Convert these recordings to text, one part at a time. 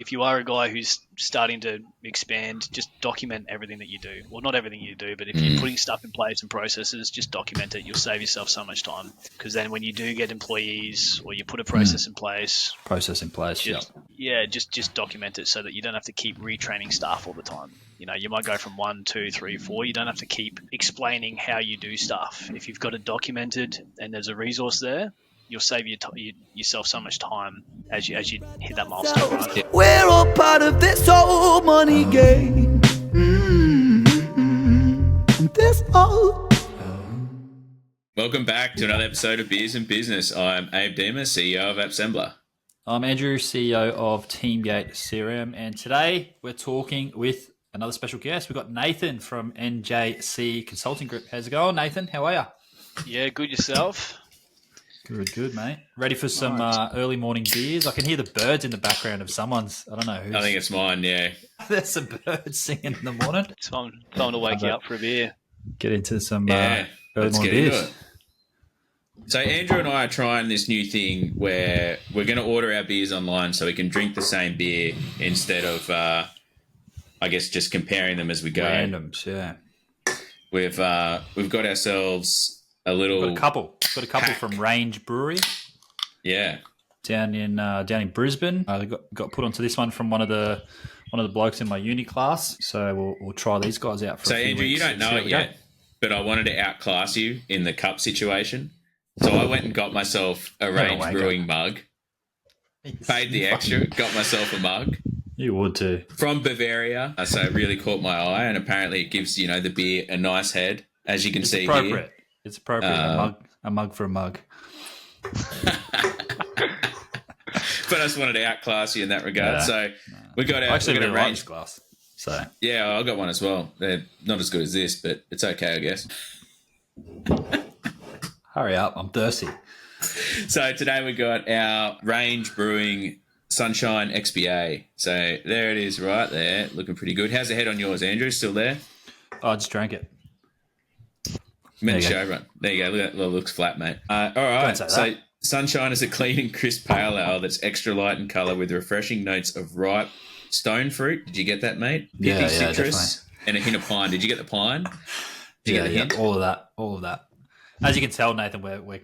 if you are a guy who's starting to expand, just document everything that you do. Well, not everything you do, but if you're putting stuff in place and processes, just document it. You'll save yourself so much time, because then when you do get employees or you put a process in place, just document it so that you don't have to keep retraining staff all the time. You might go from 1, 2, 3, 4. You don't have to keep explaining how you do stuff. If you've got it documented and there's a resource there, you'll save yourself so much time as you hit that milestone. Right? We're all part of this whole money game. This whole. Welcome back to another episode of Beers and Business. I'm Abe Dearmer, CEO of Appsembler. I'm Andrew, CEO of Teamgate CRM, and today we're talking with another special guest. We've got Nathan from NJC Consulting Group. How's it going, Nathan? How are you? Yeah, good. Yourself? Good, mate. Ready for some early morning beers? I can hear the birds in the background of someone's. I don't know who's. I think it's mine, yeah. There's some birds singing in the morning. It's time to wake you up for a beer. Get into some early morning beers. So Andrew and I are trying this new thing where we're going to order our beers online so we can drink the same beer instead of, I guess, just comparing them as we go. Randoms, yeah. We've got ourselves a little. Got a couple from Range Brewery. Yeah. Down in Brisbane. They got put onto this one from one of the blokes in my uni class. So we'll try these guys out for a few Andrew, weeks. you don't know it yet, but I wanted to outclass you in the cup situation. So I went and got myself a Range Brewing mug. Paid the extra, got myself a mug. You would too. From Bavaria. So it really caught my eye, and apparently it gives, the beer a nice head, as you can see here. It's appropriate. A mug for a mug. But I just wanted to outclass you in that regard. Yeah. So we got our really Range glass. So yeah, I got one as well. They're not as good as this, but it's okay, I guess. Hurry up, I'm thirsty. So today we got our Range Brewing Sunshine XBA. So there it is right there, looking pretty good. How's the head on yours, Andrew? Still there? Oh, I just drank it. Meant to show run. There you go. Look at that. It looks flat, mate. All right. So Sunshine is a clean and crisp pale ale that's extra light in colour with refreshing notes of ripe stone fruit. Did you get that, mate? Pithy citrus and a hint of pine. Did you get the pine? Did you get the hint? All of that. As you can tell, Nathan, we're beer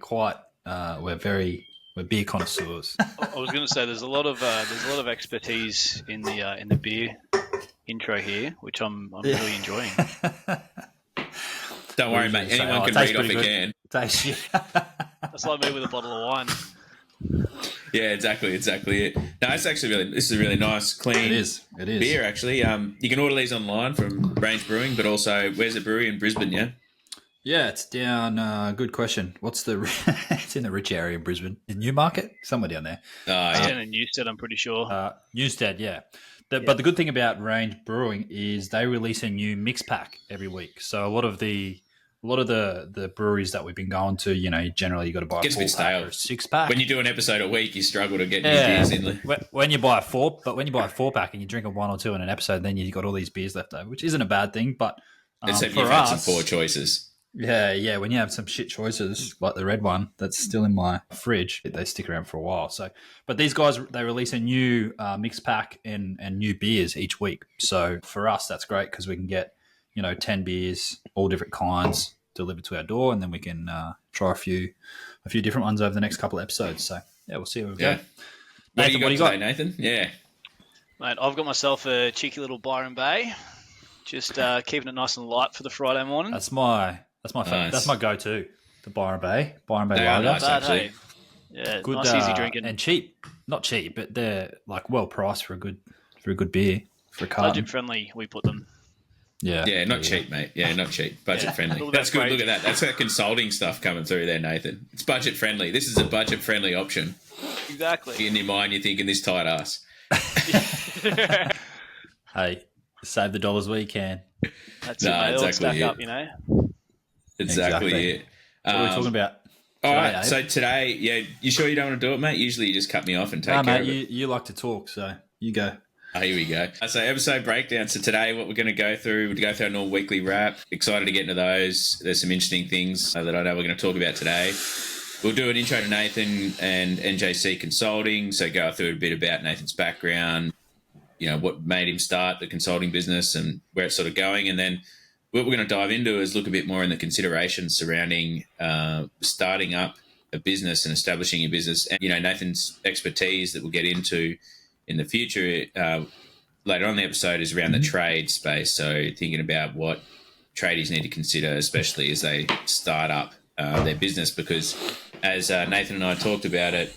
connoisseurs. I was going to say there's a lot of expertise in the beer intro here, which I'm really enjoying. Don't worry, mate. Anyone can read off again. That's like me with a bottle of wine. Yeah, exactly it. No, it's actually this is a really nice, clean it is. beer, actually. You can order these online from Range Brewing, but also, where's the brewery? In Brisbane, yeah? Yeah, it's down. Good question. It's in the rich area of Brisbane. In Newmarket? Somewhere down there. It's down in Newstead, I'm pretty sure. Newstead, yeah. But the good thing about Range Brewing is they release a new mix pack every week. So a lot of the breweries that we've been going to, generally you got to buy a 4-pack or a 6-pack. When you do an episode a week, you struggle to get new beers in. When you buy a 4-pack and you drink a 1 or 2 in an episode, then you've got all these beers left over, which isn't a bad thing. But except you've had some poor choices. Yeah. When you have some shit choices, like the red one that's still in my fridge, they stick around for a while. So, but these guys, they release a new mix pack and new beers each week. So for us, that's great because we can get 10 beers, all different kinds, delivered to our door, and then we can try a few different ones over the next couple of episodes. So yeah, we'll see where we go. Nathan, what do you got today, Nathan? Yeah, mate, I've got myself a cheeky little Byron Bay. Just keeping it nice and light for the Friday morning. That's my favorite. Nice. That's my go-to. The Byron Bay lager. Nice, actually. Yeah, good, nice, easy drinking, and cheap. Not cheap, but they're like well priced for a good beer for a carton. Budget friendly, we put them. Yeah, not cheap, mate. Yeah, not cheap. Budget friendly. That's good. Look at that. That's that consulting stuff coming through there, Nathan. It's budget friendly. This is a budget friendly option. Exactly. In your mind, you're thinking this tight ass. Hey, save the dollars where you can. That's it, mate. Exactly. Stack up, Exactly it. What are we talking about? All right. So today, you sure you don't want to do it, mate? Usually you just cut me off and take care of it. You like to talk, so you go. Here we go. So episode breakdown. So today what we're going to go through, we'll go through our normal weekly wrap. Excited to get into those. There's some interesting things that I know we're going to talk about today. We'll do an intro to Nathan and NJC Consulting. So go through a bit about Nathan's background, what made him start the consulting business and where it's sort of going. And then what we're going to dive into is look a bit more in the considerations surrounding starting up a business and establishing a business. And, Nathan's expertise that we'll get into in the future later on in the episode is around the trade space. So thinking about what tradies need to consider, especially as they start up their business, because as Nathan and I talked about it,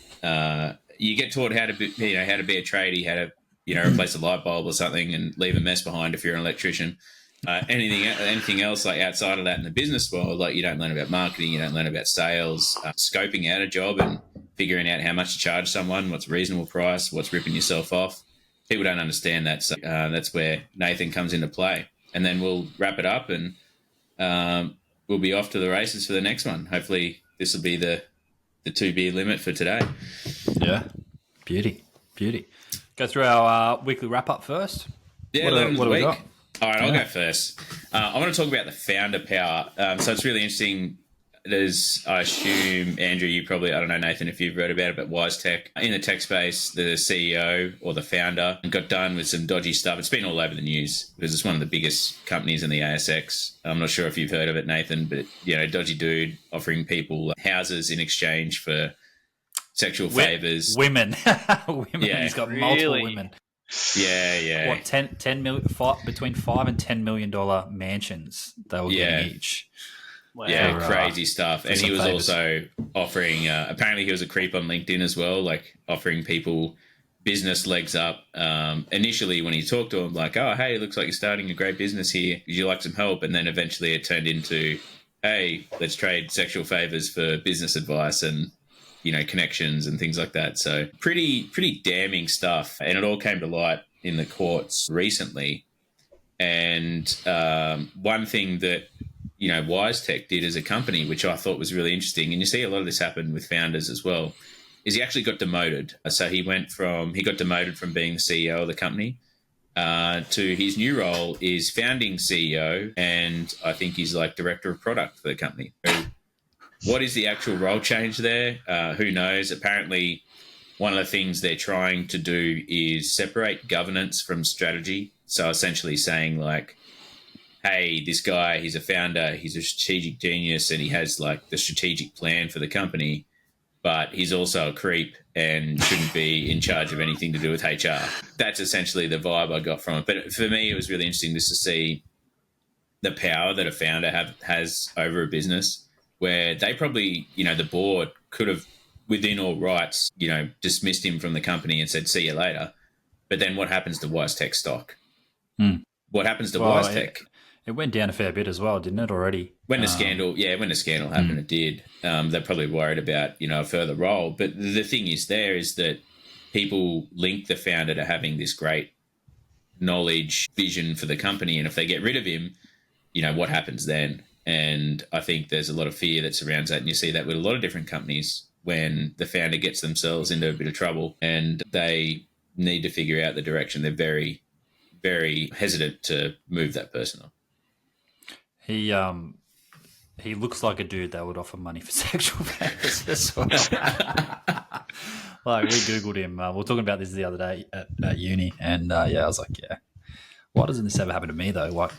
you get taught how to be a tradie, how to replace a light bulb or something and leave a mess behind if you're an electrician. Anything else like outside of that in the business world, like you don't learn about marketing, you don't learn about sales, scoping out a job and figuring out how much to charge someone, what's a reasonable price, what's ripping yourself off. People don't understand that, so that's where Nathan comes into play. And then we'll wrap it up and we'll be off to the races for the next one. Hopefully this will be the 2 beer limit for today. Yeah, beauty. Go through our weekly wrap up first. Yeah, what do we got? All right, I'll go first. I want to talk about the founder power. So it's really interesting. There's, I assume, Andrew, you probably, I don't know, Nathan, if you've read about it, but WiseTech, in the tech space, the CEO or the founder got done with some dodgy stuff. It's been all over the news because it's one of the biggest companies in the ASX. I'm not sure if you've heard of it, Nathan, but, dodgy dude offering people houses in exchange for sexual favours. Women. Yeah. He's got multiple women. Yeah. What, 10 million, between $5 and $10 million mansions they were getting each. Wow. Yeah, crazy stuff. And he was favors. also offering, apparently he was a creep on LinkedIn as well, like offering people business legs up. Initially when he talked to him, like, oh, hey, it looks like you're starting a great business here. Would you like some help? And then eventually it turned into, hey, let's trade sexual favors for business advice and, connections and things like that. So pretty damning stuff. And it all came to light in the courts recently. And one thing that, WiseTech did as a company, which I thought was really interesting, and you see a lot of this happen with founders as well, is he actually got demoted. So he got demoted from being the CEO of the company to his new role is founding CEO, and I think he's like director of product for the company. What is the actual role change there? Who knows? Apparently, one of the things they're trying to do is separate governance from strategy. So essentially saying like, hey, this guy, he's a founder, he's a strategic genius, and he has like the strategic plan for the company, but he's also a creep and shouldn't be in charge of anything to do with HR. That's essentially the vibe I got from it. But for me, it was really interesting just to see the power that a founder has over a business, where they probably, the board could have, within all rights, dismissed him from the company and said, see you later. But then what happens to WiseTech stock? What happens to WiseTech? It went down a fair bit as well, didn't it, already? When the scandal happened, it did. They're probably worried about, a further role. But the thing is that people link the founder to having this great knowledge, vision for the company. And if they get rid of him, what happens then? And I think there's a lot of fear that surrounds that. And you see that with a lot of different companies when the founder gets themselves into a bit of trouble and they need to figure out the direction. They're very, very hesitant to move that person on. He looks like a dude that would offer money for sexual favors as well. Like, we Googled him. We were talking about this the other day at uni, and I was like, yeah, why doesn't this ever happen to me, though? What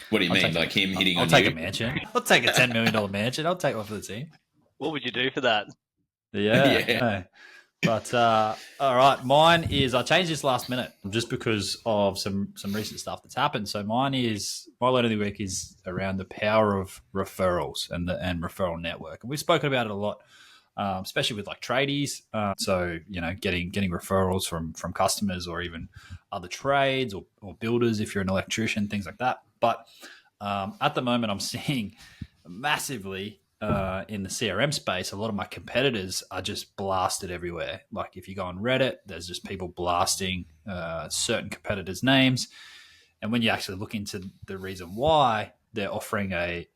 do you mean, like him hitting on you? I'll take a mansion. I'll take a $10 million mansion. I'll take one for the team. What would you do for that? Yeah. But, all right, mine is, I changed this last minute just because of some recent stuff that's happened. So my learn of the week is around the power of referrals and referral network. And we've spoken about it a lot, especially with like tradies. So, getting referrals from customers or even other trades or builders if you're an electrician, things like that. But at the moment I'm seeing massively in the CRM space, a lot of my competitors are just blasted everywhere. Like if you go on Reddit, there's just people blasting certain competitors' names. And when you actually look into the reason why, they're offering a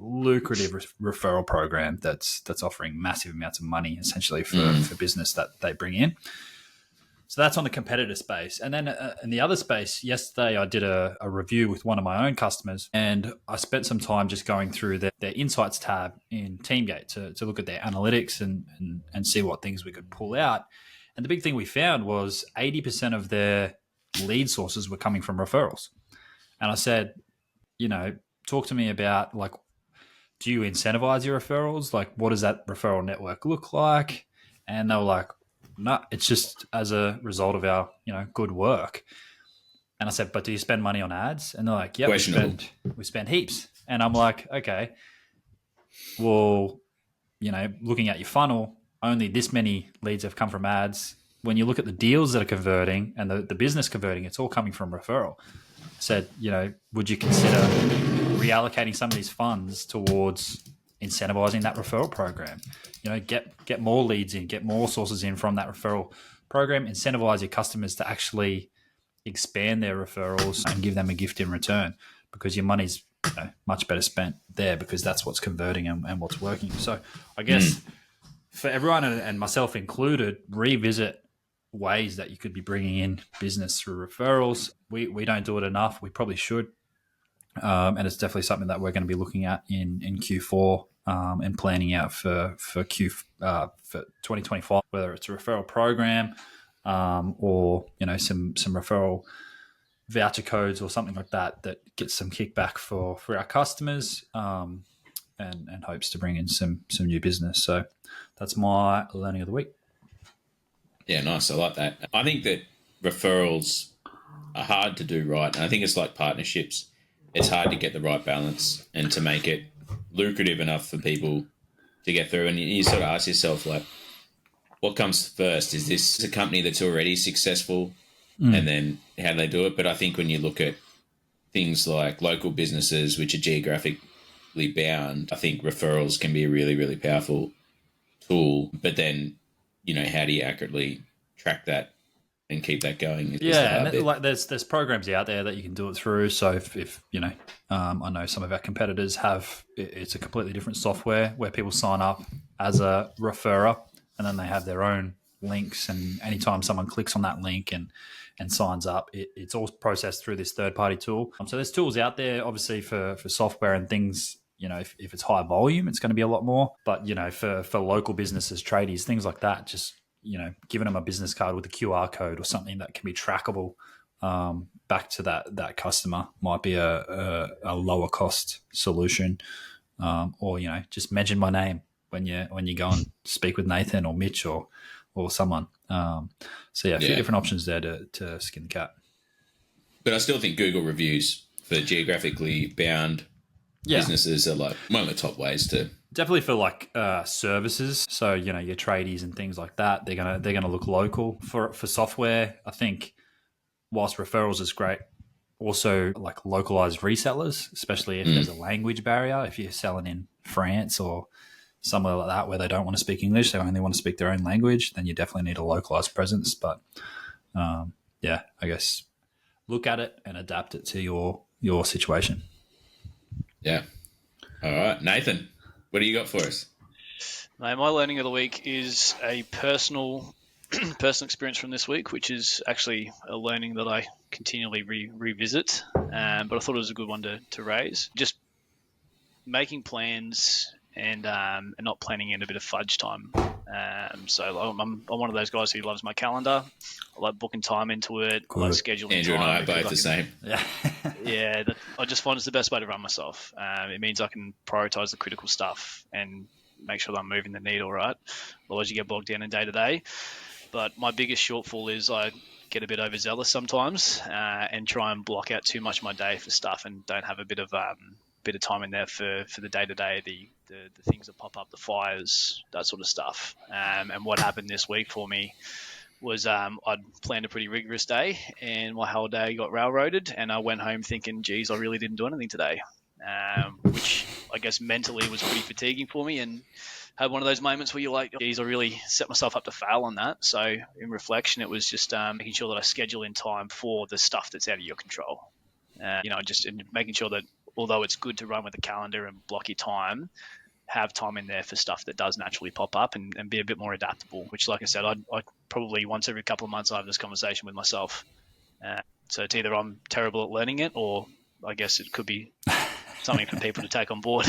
lucrative referral program that's offering massive amounts of money essentially for business that they bring in. So that's on the competitor space. And then in the other space, yesterday I did a review with one of my own customers, and I spent some time just going through their Insights tab in Teamgate to look at their analytics and see what things we could pull out. And the big thing we found was 80% of their lead sources were coming from referrals. And I said, talk to me about, like, do you incentivize your referrals? Like, what does that referral network look like? And they were like, no, it's just as a result of our, good work. And I said, but do you spend money on ads? And they're like, yeah, we spend heaps. And I'm like, okay, well, looking at your funnel, only this many leads have come from ads. When you look at the deals that are converting and the business converting, it's all coming from referral. I said, would you consider reallocating some of these funds towards incentivizing that referral program? Get more leads in, get more sources in from that referral program, incentivize your customers to actually expand their referrals and give them a gift in return, because your money's much better spent there, because that's what's converting and what's working. So I guess for everyone, and myself included, revisit ways that you could be bringing in business through referrals. We don't do it enough. We probably should. And it's definitely something that we're going to be looking at in Q4 and planning out for 2025, whether it's a referral program or some referral voucher codes or something like that gets some kickback for our customers and hopes to bring in some new business. So that's my learning of the week. Yeah, nice. I like that. I think that referrals are hard to do right. And I think it's like partnerships. It's hard to get the right balance and to make it lucrative enough for people to get through. And you sort of ask yourself, like, what comes first? Is this a company that's already successful? And then how do they do it? But I think when you look at things like local businesses, which are geographically bound, I think referrals can be a really, really powerful tool. But then, how do you accurately track that and keep that going? There's programs out there that you can do it through. So if I know some of our competitors have, it's a completely different software where people sign up as a referrer, and then they have their own links, and anytime someone clicks on that link and signs up, it's all processed through this third-party tool. So there's tools out there, obviously, for software and things. If it's high volume, it's going to be a lot more. But, for local businesses, tradies, things like that, just, giving them a business card with a QR code or something that can be trackable back to that customer might be a lower cost solution. Or, just mention my name when you go and speak with Nathan or Mitch or someone. A few different options there to skin the cat. But I still think Google reviews for geographically bound businesses are like one of the top ways to. Definitely for like services. So, your tradies and things like that, they're gonna look local. For software, I think whilst referrals is great, also like localized resellers, especially if there's a language barrier. If you're selling in France or somewhere like that where they don't want to speak English, they only want to speak their own language, then you definitely need a localized presence. But I guess look at it and adapt it to your situation. Yeah. All right, Nathan, what do you got for us? My learning of the week is a personal experience from this week, which is actually a learning that I continually revisit. But I thought it was a good one to raise. Just making plans and not planning in a bit of fudge time. So I'm one of those guys who loves my calendar. I like booking time into it. Cool. I like scheduling Andrew time. and I are both the same. Yeah. I just find it's the best way to run myself. It means I can prioritize the critical stuff and make sure that I'm moving the needle right. Otherwise you get bogged down in day to day. But my biggest shortfall is I get a bit overzealous sometimes and try and block out too much of my day for stuff and don't have a bit of time in there for the day to day, the things that pop up, the fires, that sort of stuff. And what happened this week for me was I'd planned a pretty rigorous day and my whole day got railroaded, and I went home thinking, geez, I really didn't do anything today, which I guess mentally was pretty fatiguing for me, and had one of those moments where you're like, geez, I really set myself up to fail on that. So in reflection, it was just making sure that I schedule in time for the stuff that's out of your control. Just in making sure that although it's good to run with a calendar and block your time, have time in there for stuff that does naturally pop up and be a bit more adaptable, which, like I said, I probably once every couple of months I have this conversation with myself. So it's either I'm terrible at learning it, or I guess it could be something for people to take on board.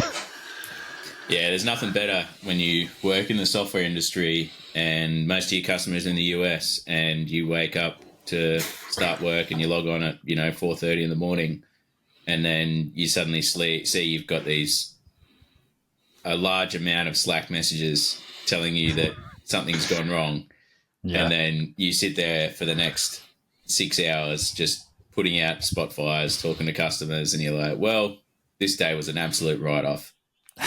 Yeah, there's nothing better when you work in the software industry and most of your customers in the US and you wake up to start work and you log on at 4:30 in the morning, and then you suddenly see you've got a large amount of Slack messages telling you that something's gone wrong, and then you sit there for the next 6 hours just putting out spot fires, talking to customers, and you're like, well, this day was an absolute write-off.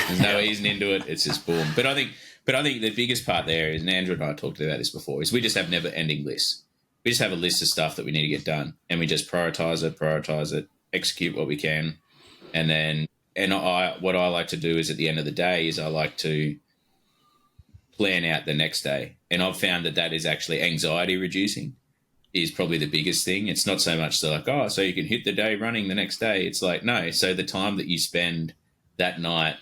There's no easing into it. It's just boom. But I think the biggest part there is, and Andrew and I talked about this before, is we just have never-ending lists. We just have a list of stuff that we need to get done, and we just prioritize it, execute what we can, and what I like to do is at the end of the day is I like to plan out the next day, and I've found that is actually anxiety reducing. Is probably the biggest thing. It's not so much so you can hit the day running the next day. It's like, no, so the time that you spend that night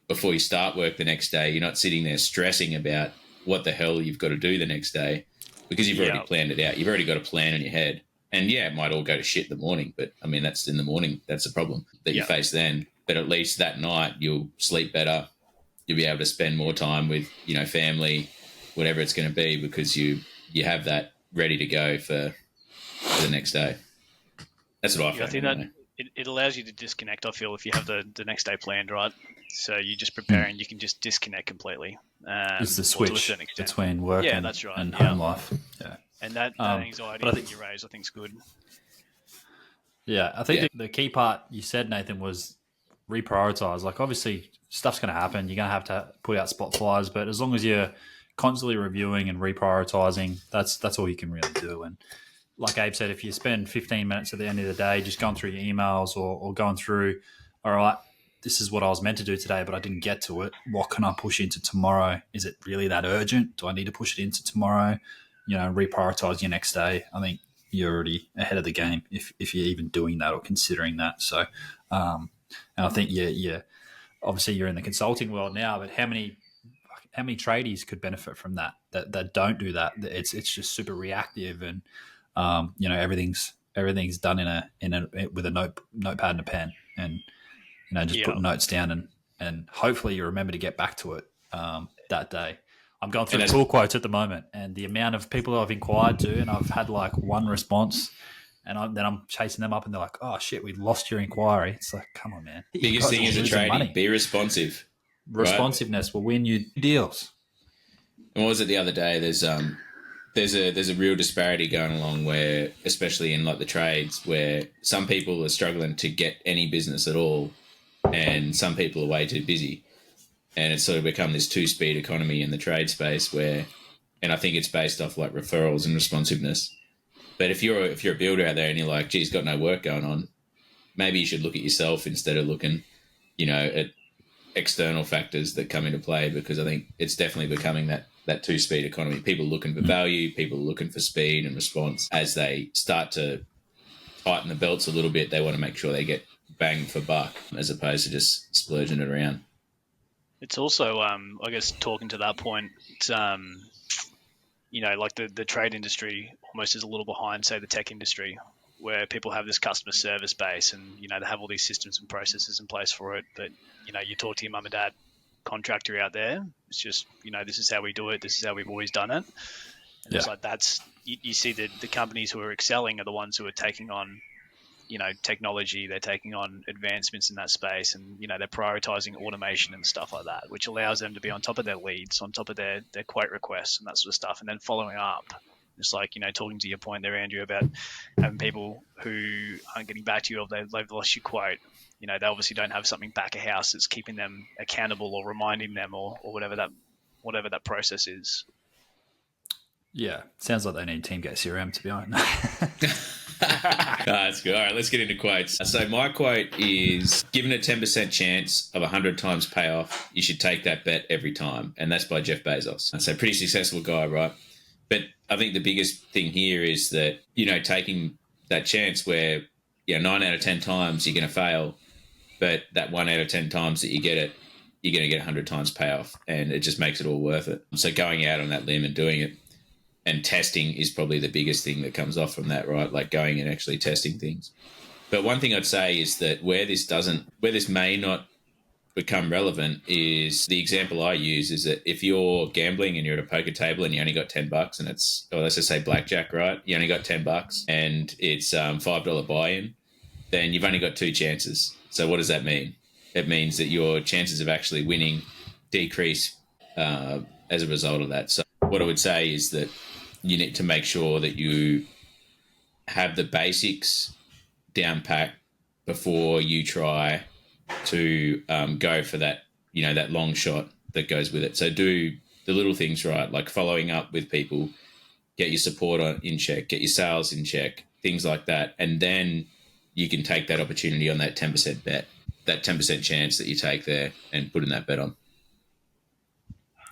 before you start work the next day, you're not sitting there stressing about what the hell you've got to do the next day, because you've already planned it out. You've already got a plan in your head. And yeah, it might all go to shit in the morning, but I mean, that's in the morning. That's the problem that you face then. But at least that night you'll sleep better. You'll be able to spend more time with, family, whatever it's going to be, because you have that ready to go for the next day. That's what I found. I think that it allows you to disconnect, I feel, if you have the next day planned, right? So you just prepare and you can just disconnect completely. It's the switch between work and home life. Yeah. And that anxiety that you raise, I think, is good. Yeah, I think the key part you said, Nathan, was reprioritize. Like, obviously, stuff's going to happen. You're going to have to put out spot fires, but as long as you're constantly reviewing and reprioritizing, that's all you can really do. And like Abe said, if you spend 15 minutes at the end of the day just going through your emails or going through, all right, this is what I was meant to do today, but I didn't get to it. What can I push into tomorrow? Is it really that urgent? Do I need to push it into tomorrow? Reprioritize your next day. I think you're already ahead of the game if you're even doing that or considering that. So, and I think obviously you're in the consulting world now, but how many tradies could benefit from that don't do that? It's just super reactive, and everything's done with a notepad and a pen, and just put notes down, and hopefully you remember to get back to it that day. I'm going through pull quotes at the moment, and the amount of people I've inquired to, and I've had like one response, and then I'm chasing them up, and they're like, "Oh shit, we lost your inquiry." It's like, come on, man. Biggest thing as a tradie, be responsive. Responsiveness will win you deals. And what was it the other day? There's a real disparity going along where, especially in like the trades, where some people are struggling to get any business at all, and some people are way too busy. And it's sort of become this two-speed economy in the trade space where, and I think it's based off like referrals and responsiveness. But if you're a builder out there and you're like, geez, got no work going on, maybe you should look at yourself instead of looking, at external factors that come into play, because I think it's definitely becoming that two-speed economy. People looking for value, people looking for speed and response. As they start to tighten the belts a little bit, they want to make sure they get bang for buck as opposed to just splurging it around. It's also, I guess, talking to that point, like the trade industry almost is a little behind, say, the tech industry, where people have this customer service base and, they have all these systems and processes in place for it. But, you talk to your mum and dad contractor out there, it's just, this is how we do it. This is how we've always done it. And it's like you see the companies who are excelling are the ones who are taking on, technology, they're taking on advancements in that space, and, they're prioritizing automation and stuff like that, which allows them to be on top of their leads, on top of their quote requests and that sort of stuff, and then following up. It's like, talking to your point there, Andrew, about having people who aren't getting back to you or they've lost your quote. They obviously don't have something back of house that's keeping them accountable or reminding them or whatever that process is. Yeah, sounds like they need Team Get CRM, to be honest. That's good. All right, let's get into quotes. So my quote is, given a 10% chance of 100 times payoff, you should take that bet every time. And that's by Jeff Bezos. So pretty successful guy, right? But I think the biggest thing here is that, taking that chance where, 9 out of 10 times you're going to fail, but that 1 out of 10 times that you get it, you're going to get 100 times payoff, and it just makes it all worth it. So going out on that limb and doing it, and testing is probably the biggest thing that comes off from that, right? Like going and actually testing things. But one thing I'd say is that where this may not become relevant is the example I use is that if you're gambling and you're at a poker table and you only got $10 and it's, or let's just say blackjack, right? You only got $10 and it's $5 buy-in, then you've only got 2 chances. So what does that mean? It means that your chances of actually winning decrease as a result of that. So what I would say is that you need to make sure that you have the basics down pat before you try to go for that, that long shot that goes with it. So do the little things right, like following up with people, get your support in check, get your sales in check, things like that. And then you can take that opportunity on that 10% bet, that 10% chance that you take there and put in that bet on.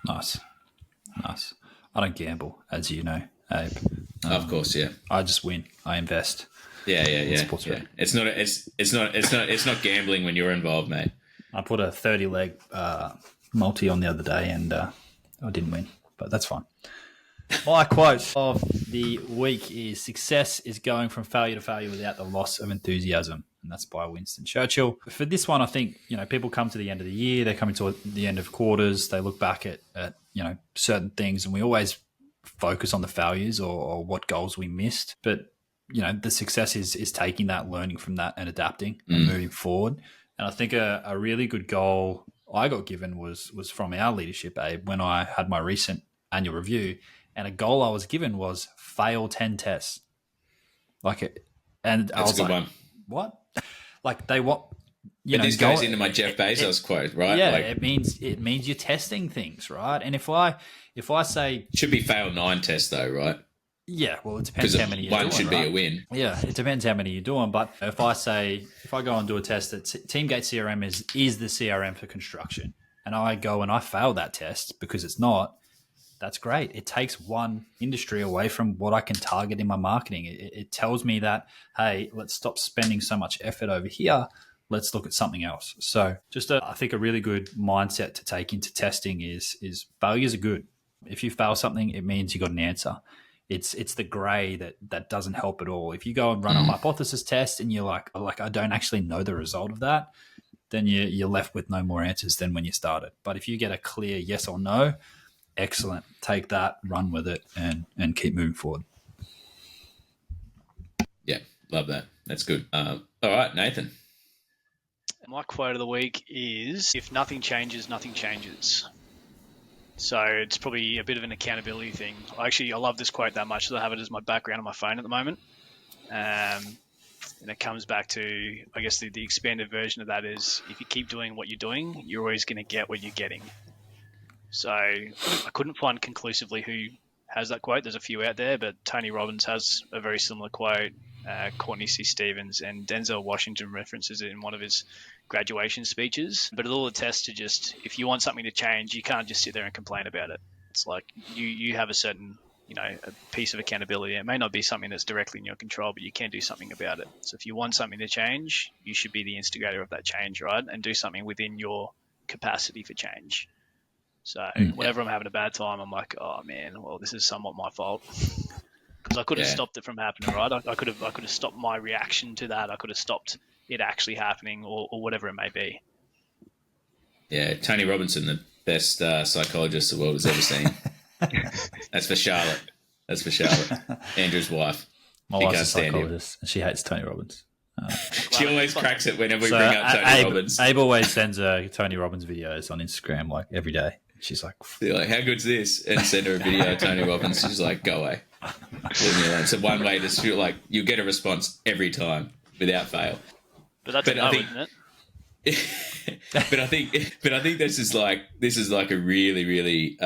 Nice. I don't gamble, as you know, Abe. Of course, yeah. I just win. I invest. Yeah. It's not gambling when you're involved, mate. I put a 30-leg multi on the other day and I didn't win, but that's fine. My quote of the week is, "Success is going from failure to failure without the loss of enthusiasm." And that's by Winston Churchill. For this one, I think, people come to the end of the year, they're coming to the end of quarters, they look back at certain things, and we always focus on the failures or what goals we missed. But, the success is taking that, learning from that and adapting and moving forward. And I think a really good goal I got given was from our leadership, Abe, when I had my recent annual review. And a goal I was given was fail 10 tests. And I was like, one. What? Like they want, this goes into my Jeff Bezos quote, right? Yeah, it means you're testing things, right? And if I say should be fail 9 tests though, right? Yeah, well, it depends how many you're doing. One should be a win. Yeah, it depends how many you're doing. But if I go and do a test that Teamgate CRM is the CRM for construction, and I go and I fail that test because it's not, that's great. It takes one industry away from what I can target in my marketing. It tells me that, hey, let's stop spending so much effort over here. Let's look at something else. So I think a really good mindset to take into testing is failures are good. If you fail something, it means you got an answer. It's the gray that doesn't help at all. If you go and run a hypothesis test and you're like, I don't actually know the result of that, then you're left with no more answers than when you started. But if you get a clear yes or no, excellent. Take that, run with it, and keep moving forward. Yeah, love that. That's good. All right, Nathan. My quote of the week is, "If nothing changes, nothing changes." So it's probably a bit of an accountability thing. I love this quote that much that I have it as my background on my phone at the moment. And it comes back to, I guess, the expanded version of that is, if you keep doing what you're doing, you're always going to get what you're getting. So I couldn't find conclusively who has that quote. There's a few out there, but Tony Robbins has a very similar quote. Courtney C. Stevens and Denzel Washington references it in one of his graduation speeches. But it all attests to just, if you want something to change, you can't just sit there and complain about it. It's like you have a certain, a piece of accountability. It may not be something that's directly in your control, but you can do something about it. So if you want something to change, you should be the instigator of that change, right? And do something within your capacity for change. So whenever I'm having a bad time, I'm like, oh man, well, this is somewhat my fault. Because I could have stopped it from happening, right? I could have stopped my reaction to that. I could have stopped it actually happening, or whatever it may be. Yeah, Tony Robinson, the best psychologist the world has ever seen. That's for Charlotte. Andrew's wife. My wife's a psychologist, and she hates Tony Robbins. She always cracks it whenever we bring up Tony Robbins. Abe always sends her Tony Robbins videos on Instagram like every day. She's like, how good's this? And send her a video of Tony Robbins. She's like, go away. Leave me alone. So one way to feel like you get a response every time without fail. But that's isn't it? but I think this is like a really, really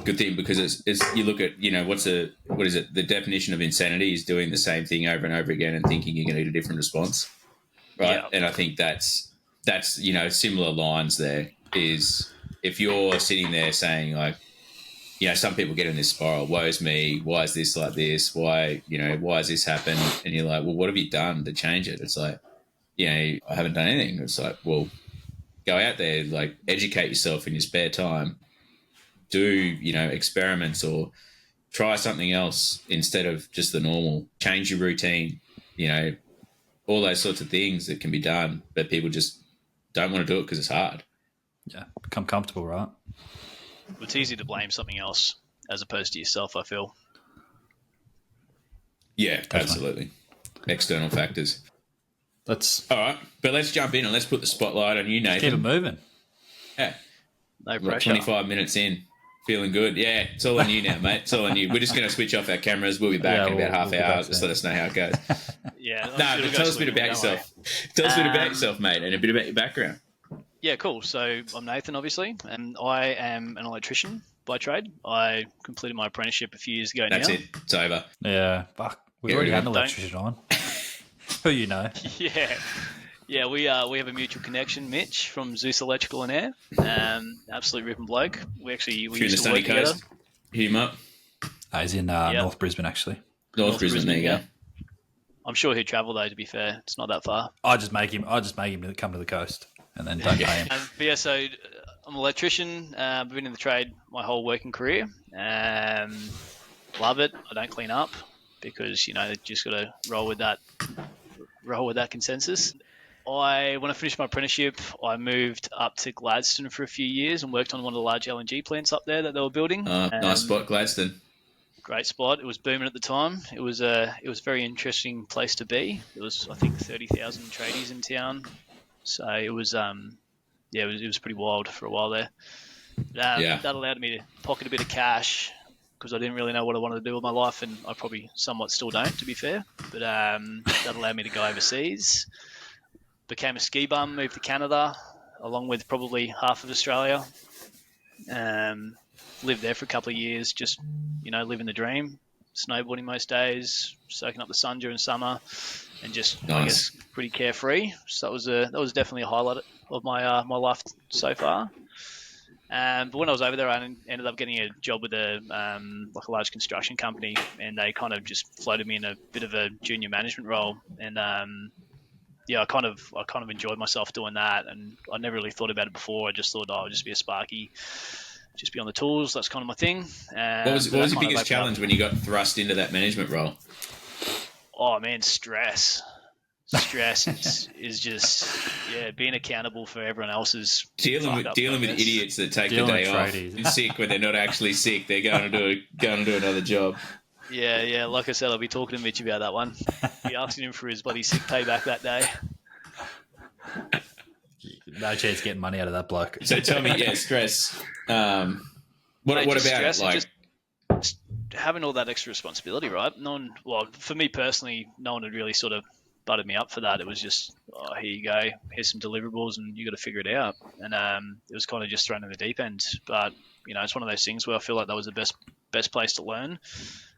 good thing, because it's you look at, what is it? The definition of insanity is doing the same thing over and over again and thinking you're going to get a different response, right? Yeah. And I think that's similar lines there is, if you're sitting there saying like, some people get in this spiral, woe's me, why is this like this? Why has this happened? And you're like, well, what have you done to change it? It's like, I haven't done anything. It's like, well, go out there, like educate yourself in your spare time, do, experiments or try something else instead of just the normal, change your routine, all those sorts of things that can be done, but people just don't want to do it because it's hard. Yeah, become comfortable, right? It's easy to blame something else as opposed to yourself, I feel. Yeah, absolutely. External factors. All right, but let's jump in and let's put the spotlight on you, Nathan. Keep it moving. Yeah. No pressure. 25 minutes in. Feeling good. Yeah, it's all on you now, mate. It's all on you. We're just going to switch off our cameras. We'll be back in about half an hour. Just let us know how it goes. Yeah. No, but tell us a bit about yourself. Tell us a bit about yourself, mate, and a bit about your background. Yeah, cool. So I'm Nathan, obviously, and I am an electrician by trade. I completed my apprenticeship a few years ago. That's it. It's over. Yeah, fuck. We've already had an electrician on. Who you know? Yeah. We have a mutual connection, Mitch from Zeus Electrical and Air. Absolute ripping bloke. We used to work together. Hit him up. He's in North Brisbane, actually. North Brisbane, there you go. I'm sure he'd travel though. To be fair, it's not that far. I just make him come to the coast, and then don't pay him. But yeah, so I'm an electrician. I've been in the trade my whole working career. Love it. I don't clean up because just got to roll with that consensus. When I finished my apprenticeship, I moved up to Gladstone for a few years and worked on one of the large LNG plants up there that they were building. Nice spot, Gladstone. Great spot. It was booming at the time. It was a very interesting place to be. There was, I think, 30,000 tradies in town, so it was it was pretty wild for a while there. That allowed me to pocket a bit of cash because I didn't really know what I wanted to do with my life, and I probably somewhat still don't, to be fair. But that allowed me to go overseas. Became a ski bum, moved to Canada, along with probably half of Australia. Lived there for a couple of years, just living the dream, snowboarding most days, soaking up the sun during summer, and just I guess pretty carefree. So that was definitely a highlight of my life so far. But when I was over there, I ended up getting a job with a large construction company, and they kind of just floated me in a bit of a junior management role, and I kind of enjoyed myself doing that, and I never really thought about it before. I just thought, I'll just be a sparky, just be on the tools. That's kind of my thing. What was your biggest challenge when you got thrust into that management role? Oh man, stress. Stress is just being accountable for everyone else's dealing with idiots that take the day off, sick when they're not actually sick. They're going to do another job. Yeah. Like I said, I'll be talking to Mitch about that one. Be asking him for his bloody sick pay back that day. No chance getting money out of that bloke. So tell me, stress. What about stress, it? Just having all that extra responsibility, right? For me personally, no one had really sort of butted me up for that. It was just, here you go, here's some deliverables, and you got to figure it out. And it was kind of just thrown in the deep end. But it's one of those things where I feel like that was the best place to learn.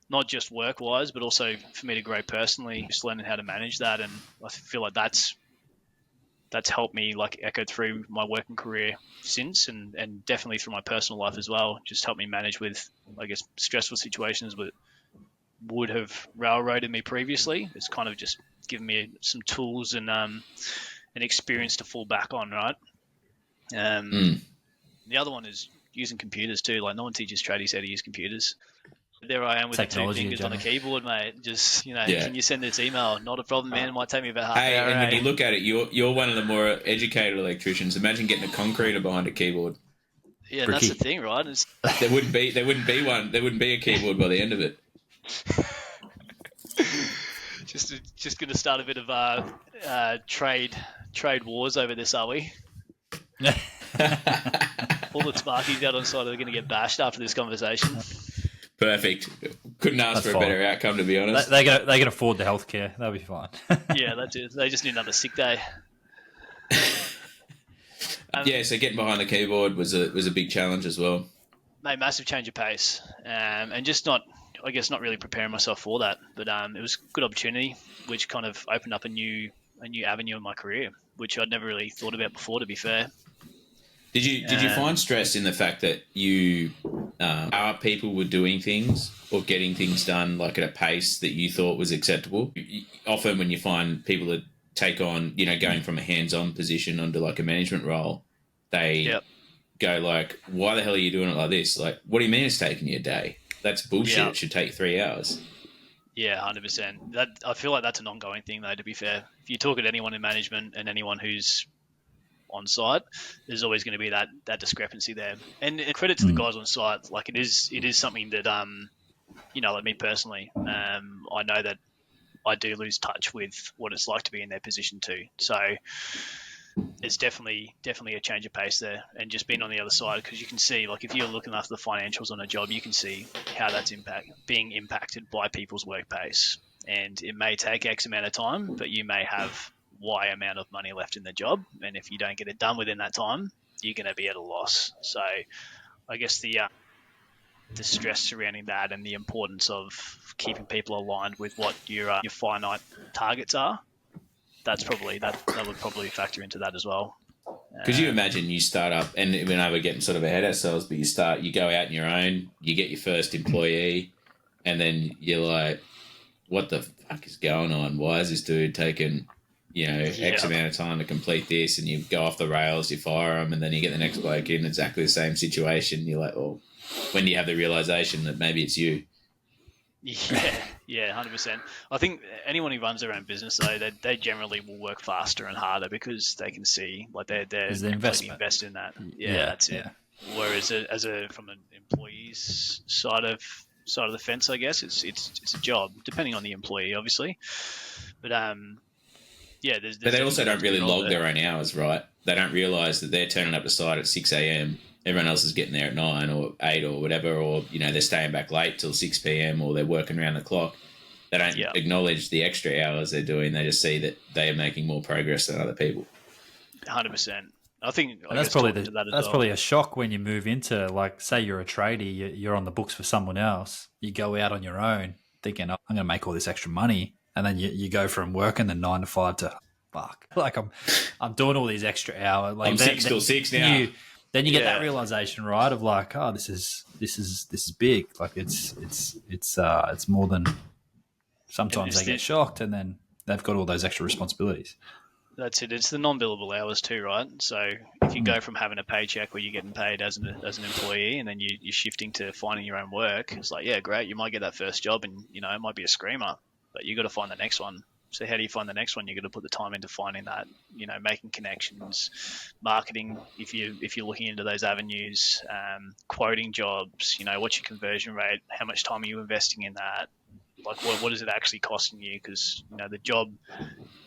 Not just work-wise, but also for me to grow personally, just learning how to manage that. And I feel like that's helped me echo through my working career since, and definitely through my personal life as well. Just helped me manage with, I guess, stressful situations that would have railroaded me previously. It's kind of just given me some tools and an experience to fall back on, right? The other one is using computers too. No one teaches tradies how to use computers. There I am with technology, the 2 fingers on a keyboard, mate. Just, Can you send this email? Not a problem, man. It might take me about half an hour. And when you look at it, you're one of the more educated electricians. Imagine getting a concreter behind a keyboard. Yeah, that's the thing, right? There wouldn't be one. There wouldn't be a keyboard by the end of it. Just going to start a bit of trade wars over this, are we? All the sparkies out on site are going to get bashed after this conversation. Perfect. Couldn't ask for a better outcome, to be honest. They can afford the healthcare. They'll be fine. Yeah, that's it. They just need another sick day. So getting behind the keyboard was a big challenge as well. Mate, massive change of pace, and just not really preparing myself for that. But it was a good opportunity, which kind of opened up a new avenue in my career, which I'd never really thought about before, to be fair. Did you find stress in the fact that you our people were doing things or getting things done at a pace that you thought was acceptable? Often when you find people that take on, going from a hands-on position onto a management role, they go why the hell are you doing it like this? What do you mean it's taking you a day? That's bullshit. Yep. It should take 3 hours. Yeah, 100%. I feel like that's an ongoing thing, though, to be fair. If you talk to anyone in management and anyone who's on site, there's always going to be that discrepancy there. And credit to the guys on site, like it is something that like me personally, I know that I do lose touch with what it's like to be in their position too. So it's definitely a change of pace there, and just being on the other side, because you can see, like, if you're looking after the financials on a job, you can see how that's being impacted by people's work pace. And it may take X amount of time, but you may have Y amount of money left in the job, and if you don't get it done within that time, you're going to be at a loss. So I guess the stress surrounding that and the importance of keeping people aligned with what your finite targets are, that would probably factor into that as well. Could you imagine you start up, and we're never getting sort of ahead of ourselves, but you go out on your own, you get your first employee, and then you're like, what the fuck is going on? Why is this dude taking, X amount of time to complete this? And you go off the rails, you fire him, and then you get the next bloke in exactly the same situation. You're like, oh, when do you have the realization that maybe it's you? Yeah, 100%. I think anyone who runs their own business, though, they generally will work faster and harder because they can see, like, they're completely invested in that. Yeah, that's it. Whereas from an employee's side of the fence, I guess it's a job, depending on the employee, obviously. But there's but they also don't really log their own hours, right? They don't realise that they're turning up to site at 6 a.m. Everyone else is getting there at 9 or 8 or whatever, or they're staying back late till 6 p.m. or they're working around the clock. They don't acknowledge the extra hours they're doing. They just see that they are making more progress than other people. 100%. I think that's probably a shock when you move into, like, say you're a tradie, you're on the books for someone else. You go out on your own thinking, oh, I'm going to make all this extra money, and then you go from working the 9 to 5 to fuck, like I'm doing all these extra hours. Like, I'm 6 till 6 now. Then you get that realization, right? Of like, oh, this is big. Like it's more than. Sometimes they get shocked, and then they've got all those extra responsibilities. That's it. It's the non-billable hours too, right? So if you go from having a paycheck where you're getting paid as an employee, and then you're shifting to finding your own work, it's like, yeah, great. You might get that first job, and it might be a screamer, but you got to find the next one. So how do you find the next one? You got to put the time into finding that, making connections, marketing. If you're looking into those avenues, quoting jobs. What's your conversion rate? How much time are you investing in that? Like, what is it actually costing you? Because the job,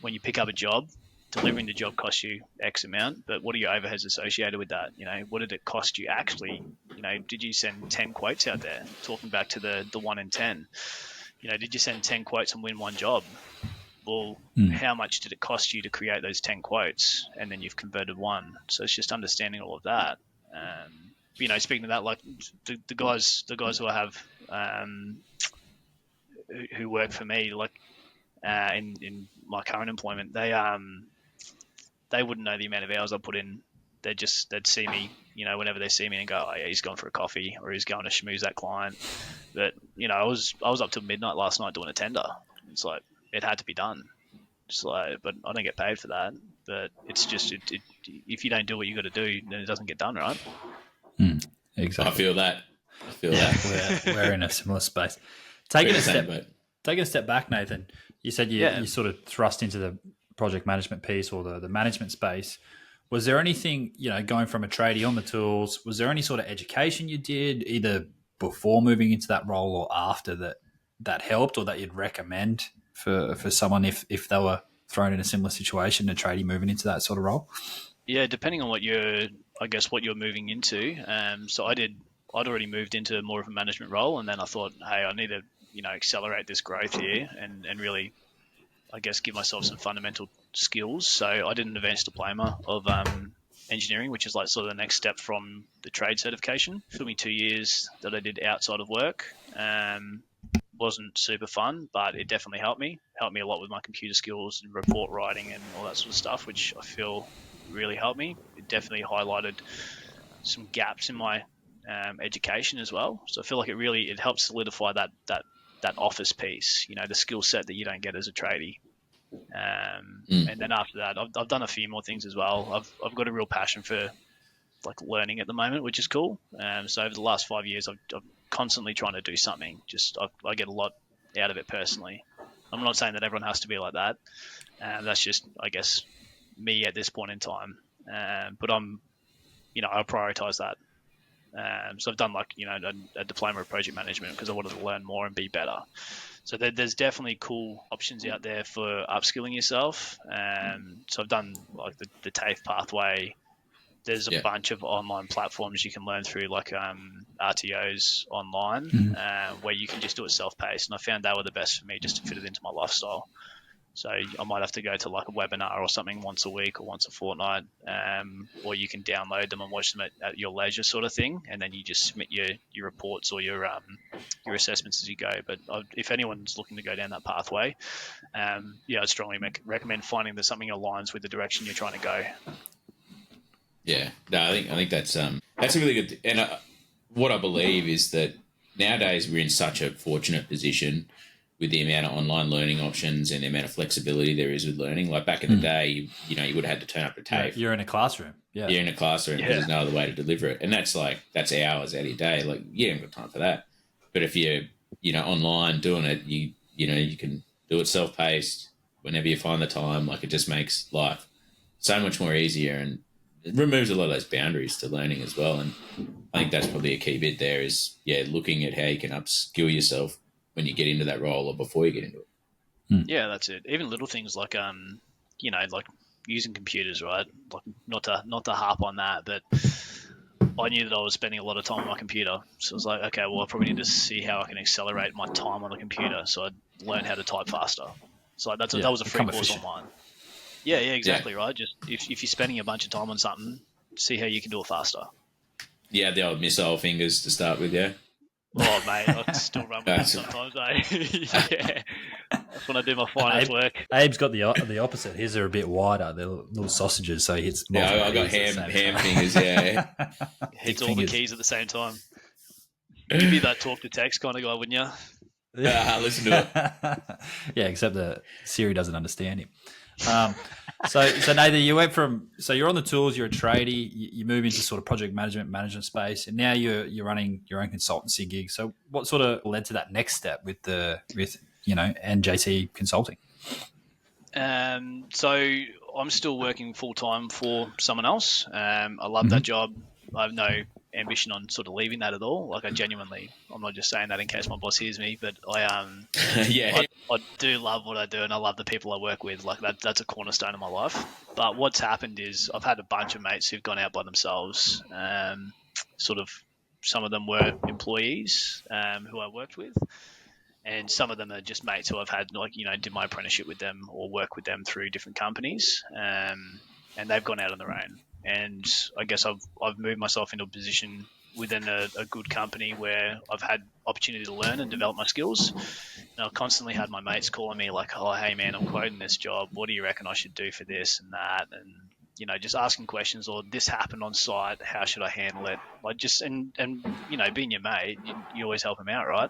when you pick up a job, delivering the job costs you X amount, but what are your overheads associated with that? What did it cost you actually? Did you send 10 quotes out there? Talking back to the 1 in 10, did you send 10 quotes and win one job? Well, how much did it cost you to create those 10 quotes, and then you've converted one? So it's just understanding all of that. Speaking of that, like the guys who I have who work for me, like in my current employment, they wouldn't know the amount of hours I put in. They'd see me, whenever they see me and go, oh yeah, he's gone for a coffee, or he's going to schmooze that client. But I was up till midnight last night doing a tender. It's like, it had to be done. It's like, but I don't get paid for that. But it's just, if you don't do what you got to do, then it doesn't get done, right? I Exactly. feel that. We're in a similar space. Taking a step back, Nathan, you said you sort of thrust into the project management piece or the management space. Was there anything, going from a tradie on the tools, was there any sort of education you did either before moving into that role or after that helped, or that you'd recommend for someone if they were thrown in a similar situation, a tradie moving into that sort of role? Yeah, depending on what you're moving into. So I'd already moved into more of a management role, and then I thought, hey, I need to, accelerate this growth here and really, I guess, give myself some fundamental skills. So I did an advanced diploma of engineering, which is like sort of the next step from the trade certification. It took me 2 years that I did outside of work. Wasn't super fun, but it definitely helped me a lot with my computer skills and report writing and all that sort of stuff, which I feel really helped me. It definitely highlighted some gaps in my education as well. So I feel like it helps solidify that office piece, the skill set that you don't get as a tradie. And then after that, I've done a few more things as well. I've got a real passion for like learning at the moment, which is cool. So over the last 5 years, I've constantly trying to do something. I get a lot out of it personally. I'm not saying that everyone has to be like that. That's just, I guess, me at this point in time. but I prioritize that. So I've done a diploma of project management because I wanted to learn more and be better. So there's definitely cool options out there for upskilling yourself. So I've done like the TAFE pathway. There's a bunch of online platforms you can learn through, like RTOs online, where you can just do it self-paced. And I found they were the best for me just to fit it into my lifestyle. So I might have to go to like a webinar or something once a week or once a fortnight, or you can download them and watch them at your leisure, sort of thing, and then you just submit your reports or your assessments as you go. But if anyone's looking to go down that pathway, I'd strongly recommend finding that something aligns with the direction you're trying to go. Yeah, no, I think that's a really good. And what I believe is that nowadays we're in such a fortunate position with the amount of online learning options and the amount of flexibility there is with learning. Like back in the day, you would have had to turn up to TAFE. You're in a classroom. Yeah, you're in a classroom because there's no other way to deliver it, and that's hours out of your day. Like you haven't got time for that. But if you're online doing it, you can do it self-paced whenever you find the time. Like it just makes life so much more easier, and it removes a lot of those boundaries to learning as well. And I think that's probably a key bit there is looking at how you can upskill yourself when you get into that role or before you get into it. Yeah, that's it. Even little things like like using computers, right? Like not to harp on that, but I knew that I was spending a lot of time on my computer. So I was like, okay, well, I probably need to see how I can accelerate my time on the computer. So I'd learn how to type faster. So that was a free course online. Yeah, exactly, right? Just if you're spending a bunch of time on something, see how you can do it faster. Yeah, the old missile fingers to start with, yeah. Oh, mate, I still run with that sometimes, yeah. That's when I do my finance work. Abe's got the opposite. His are a bit wider. They're little sausages, so he hits multiple I got ham fingers, yeah. Hits all the keys at the same time. You'd be that talk to text kind of guy, wouldn't you? Listen to it. Yeah, except that Siri doesn't understand him. So Nathan, you went from you're on the tools, you're a tradie, you move into sort of project management space, and now you're running your own consultancy gig. So what sort of led to that next step with NJC Consulting? So I'm still working full time for someone else. I love that job. I have no ambition on sort of leaving that at all. Like I'm not just saying that in case my boss hears me, but I do love what I do and I love the people I work with. Like that's a cornerstone of my life. But what's happened is I've had a bunch of mates who've gone out by themselves. Sort of some of them were employees who I worked with, and some of them are just mates who I've had did my apprenticeship with them or work with them through different companies, and they've gone out on their own. And I guess I've moved myself into a position within a good company where I've had opportunity to learn and develop my skills. And I've constantly had my mates calling me like, oh, hey man, I'm quoting this job. What do you reckon I should do for this and that? And, just asking questions, or this happened on site. How should I handle it? Like just, and being your mate, you always help him out, right?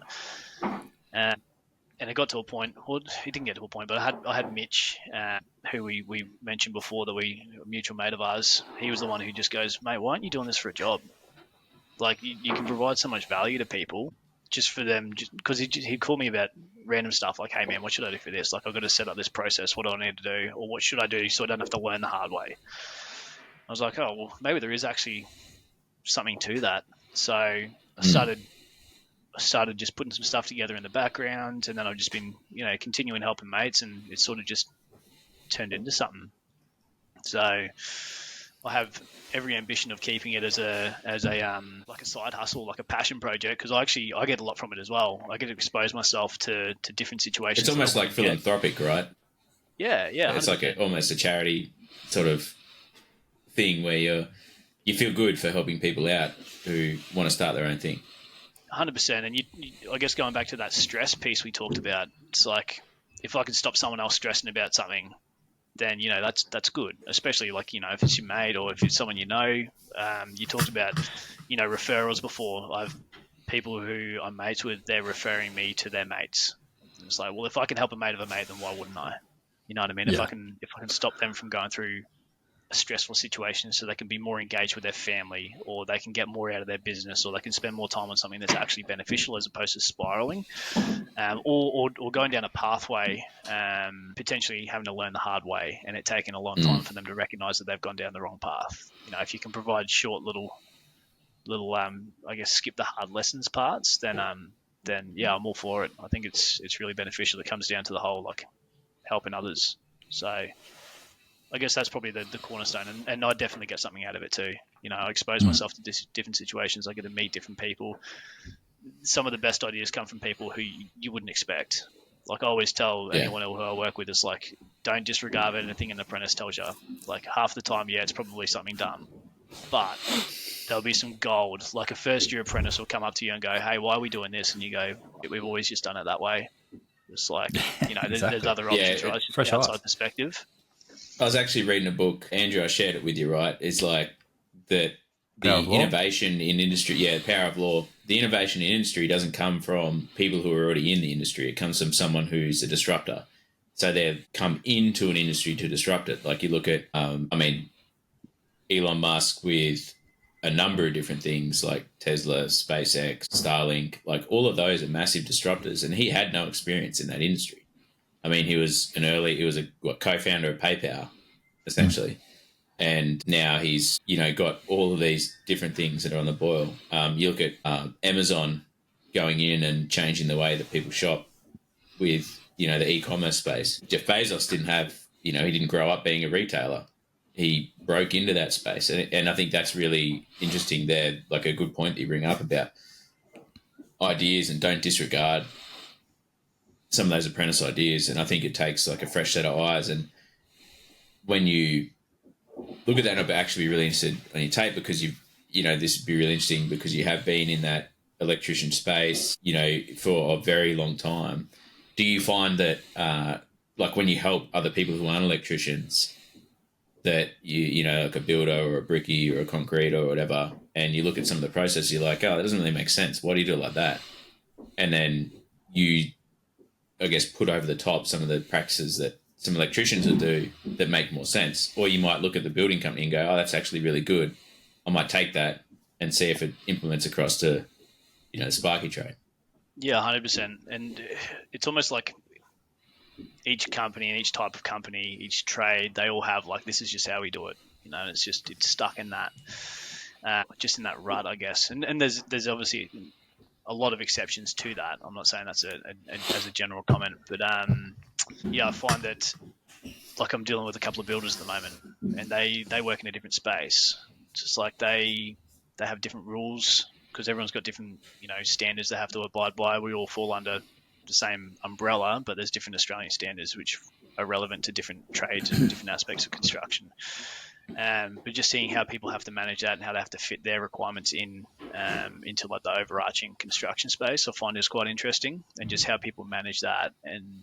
And it got to a point, well, it didn't get to a point, but I had Mitch, who we mentioned before, a mutual mate of ours. He was the one who just goes, mate, why aren't you doing this for a job? Like you can provide so much value to people just for them, because he'd call me about random stuff like, hey man, what should I do for this? Like I've got to set up this process. What do I need to do? Or what should I do so I don't have to learn the hard way? I was like, oh, well, maybe there is actually something to that. So I started just putting some stuff together in the background, and then I've just been, continuing helping mates, and it's sort of just turned into something. So I have every ambition of keeping it as a like a side hustle, like a passion project, because I get a lot from it as well. I get to expose myself to different situations. It's almost like philanthropic, right? Yeah. It's 100%. Like almost a charity sort of thing where you feel good for helping people out who want to start their own thing. 100%. And you, I guess going back to that stress piece we talked about, it's like if I can stop someone else stressing about something, then that's good. Especially like if it's your mate or if it's someone you know. You talked about referrals before. I've people who I'm mates with, they're referring me to their mates. And it's like, well, if I can help a mate of a mate, then why wouldn't I? You know what I mean? Yeah. If I can stop them from going through a stressful situation so they can be more engaged with their family, or they can get more out of their business, or they can spend more time on something that's actually beneficial as opposed to spiraling, or going down a pathway, potentially having to learn the hard way and it taking a long time for them to recognize that they've gone down the wrong path. If you can provide short little I guess skip the hard lessons parts, then yeah, I'm all for it. I think it's really beneficial. It comes down to the whole like helping others. So I guess that's probably the cornerstone, and I definitely get something out of it too. I expose myself to different situations. I get to meet different people. Some of the best ideas come from people who you wouldn't expect. Like I always tell anyone who I work with, it's like, don't disregard anything an apprentice tells you. Like half the time, yeah, it's probably something dumb, but there'll be some gold. Like a first year apprentice will come up to you and go, hey, why are we doing this? And you go, we've always just done it that way. It's like, there's other options, right? It's just fresh outside eyes. Perspective. I was actually reading a book, Andrew, I shared it with you, right? It's like the innovation in industry, the power of law. The innovation in industry doesn't come from people who are already in the industry. It comes from someone who's a disruptor. So they've come into an industry to disrupt it. Like you look at, Elon Musk with a number of different things like Tesla, SpaceX, Starlink, like all of those are massive disruptors, and he had no experience in that industry. He was a co-founder of PayPal, essentially. And now he's, got all of these different things that are on the boil. You look at Amazon going in and changing the way that people shop with, the e-commerce space. Jeff Bezos didn't have, he didn't grow up being a retailer. He broke into that space. And I think that's really interesting there, like a good point that you bring up about ideas and don't disregard some of those apprentice ideas. And I think it takes like a fresh set of eyes. And when you look at that, and I'd actually be really interested on your tape, because this would be really interesting because you have been in that electrician space, for a very long time. Do you find that, like when you help other people who aren't electricians, that like a builder or a brickie or a concrete or whatever, and you look at some of the processes, you're like, oh, that doesn't really make sense. Why do you do it like that? And then you, I guess, put over the top some of the practices that some electricians will do that make more sense. Or you might look at the building company and go, oh, that's actually really good. I might take that and see if it implements across to, the Sparky trade. Yeah, 100%. And it's almost like each company and each type of company, each trade, they all have like, this is just how we do it. It's stuck in that, just in that rut, I guess. And there's obviously a lot of exceptions to that. I'm not saying that's as a general comment, but I find that like I'm dealing with a couple of builders at the moment, and they work in a different space. It's just like they have different rules because everyone's got different standards they have to abide by. We all fall under the same umbrella, but there's different Australian standards which are relevant to different trades and different aspects of construction. But just seeing how people have to manage that and how they have to fit their requirements into like the overarching construction space, I find is quite interesting, and just how people manage that. And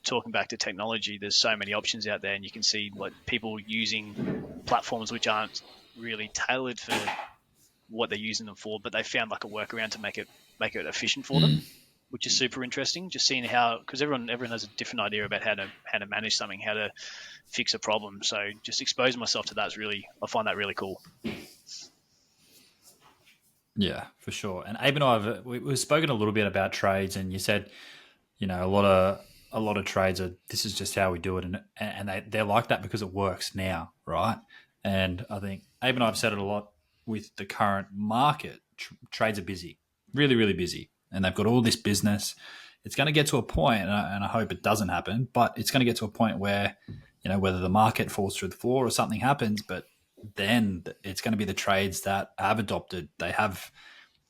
talking back to technology, there's so many options out there, and you can see like people using platforms which aren't really tailored for what they're using them for, but they found like a workaround to make it efficient for them, which is super interesting. Just seeing how, because everyone has a different idea about how to manage something, how to fix a problem. So just exposing myself to that I find that really cool. Yeah, for sure. And Abe and I we've spoken a little bit about trades, and you said, a lot of trades are, this is just how we do it, and they're like that because it works now, right? And I think Abe and I have said it a lot with the current market. Trades are busy, really, really busy, and they've got all this business. It's going to get to a point, and I hope it doesn't happen, but it's going to get to a point where, whether the market falls through the floor or something happens, but then it's going to be the trades that have adopted. They have,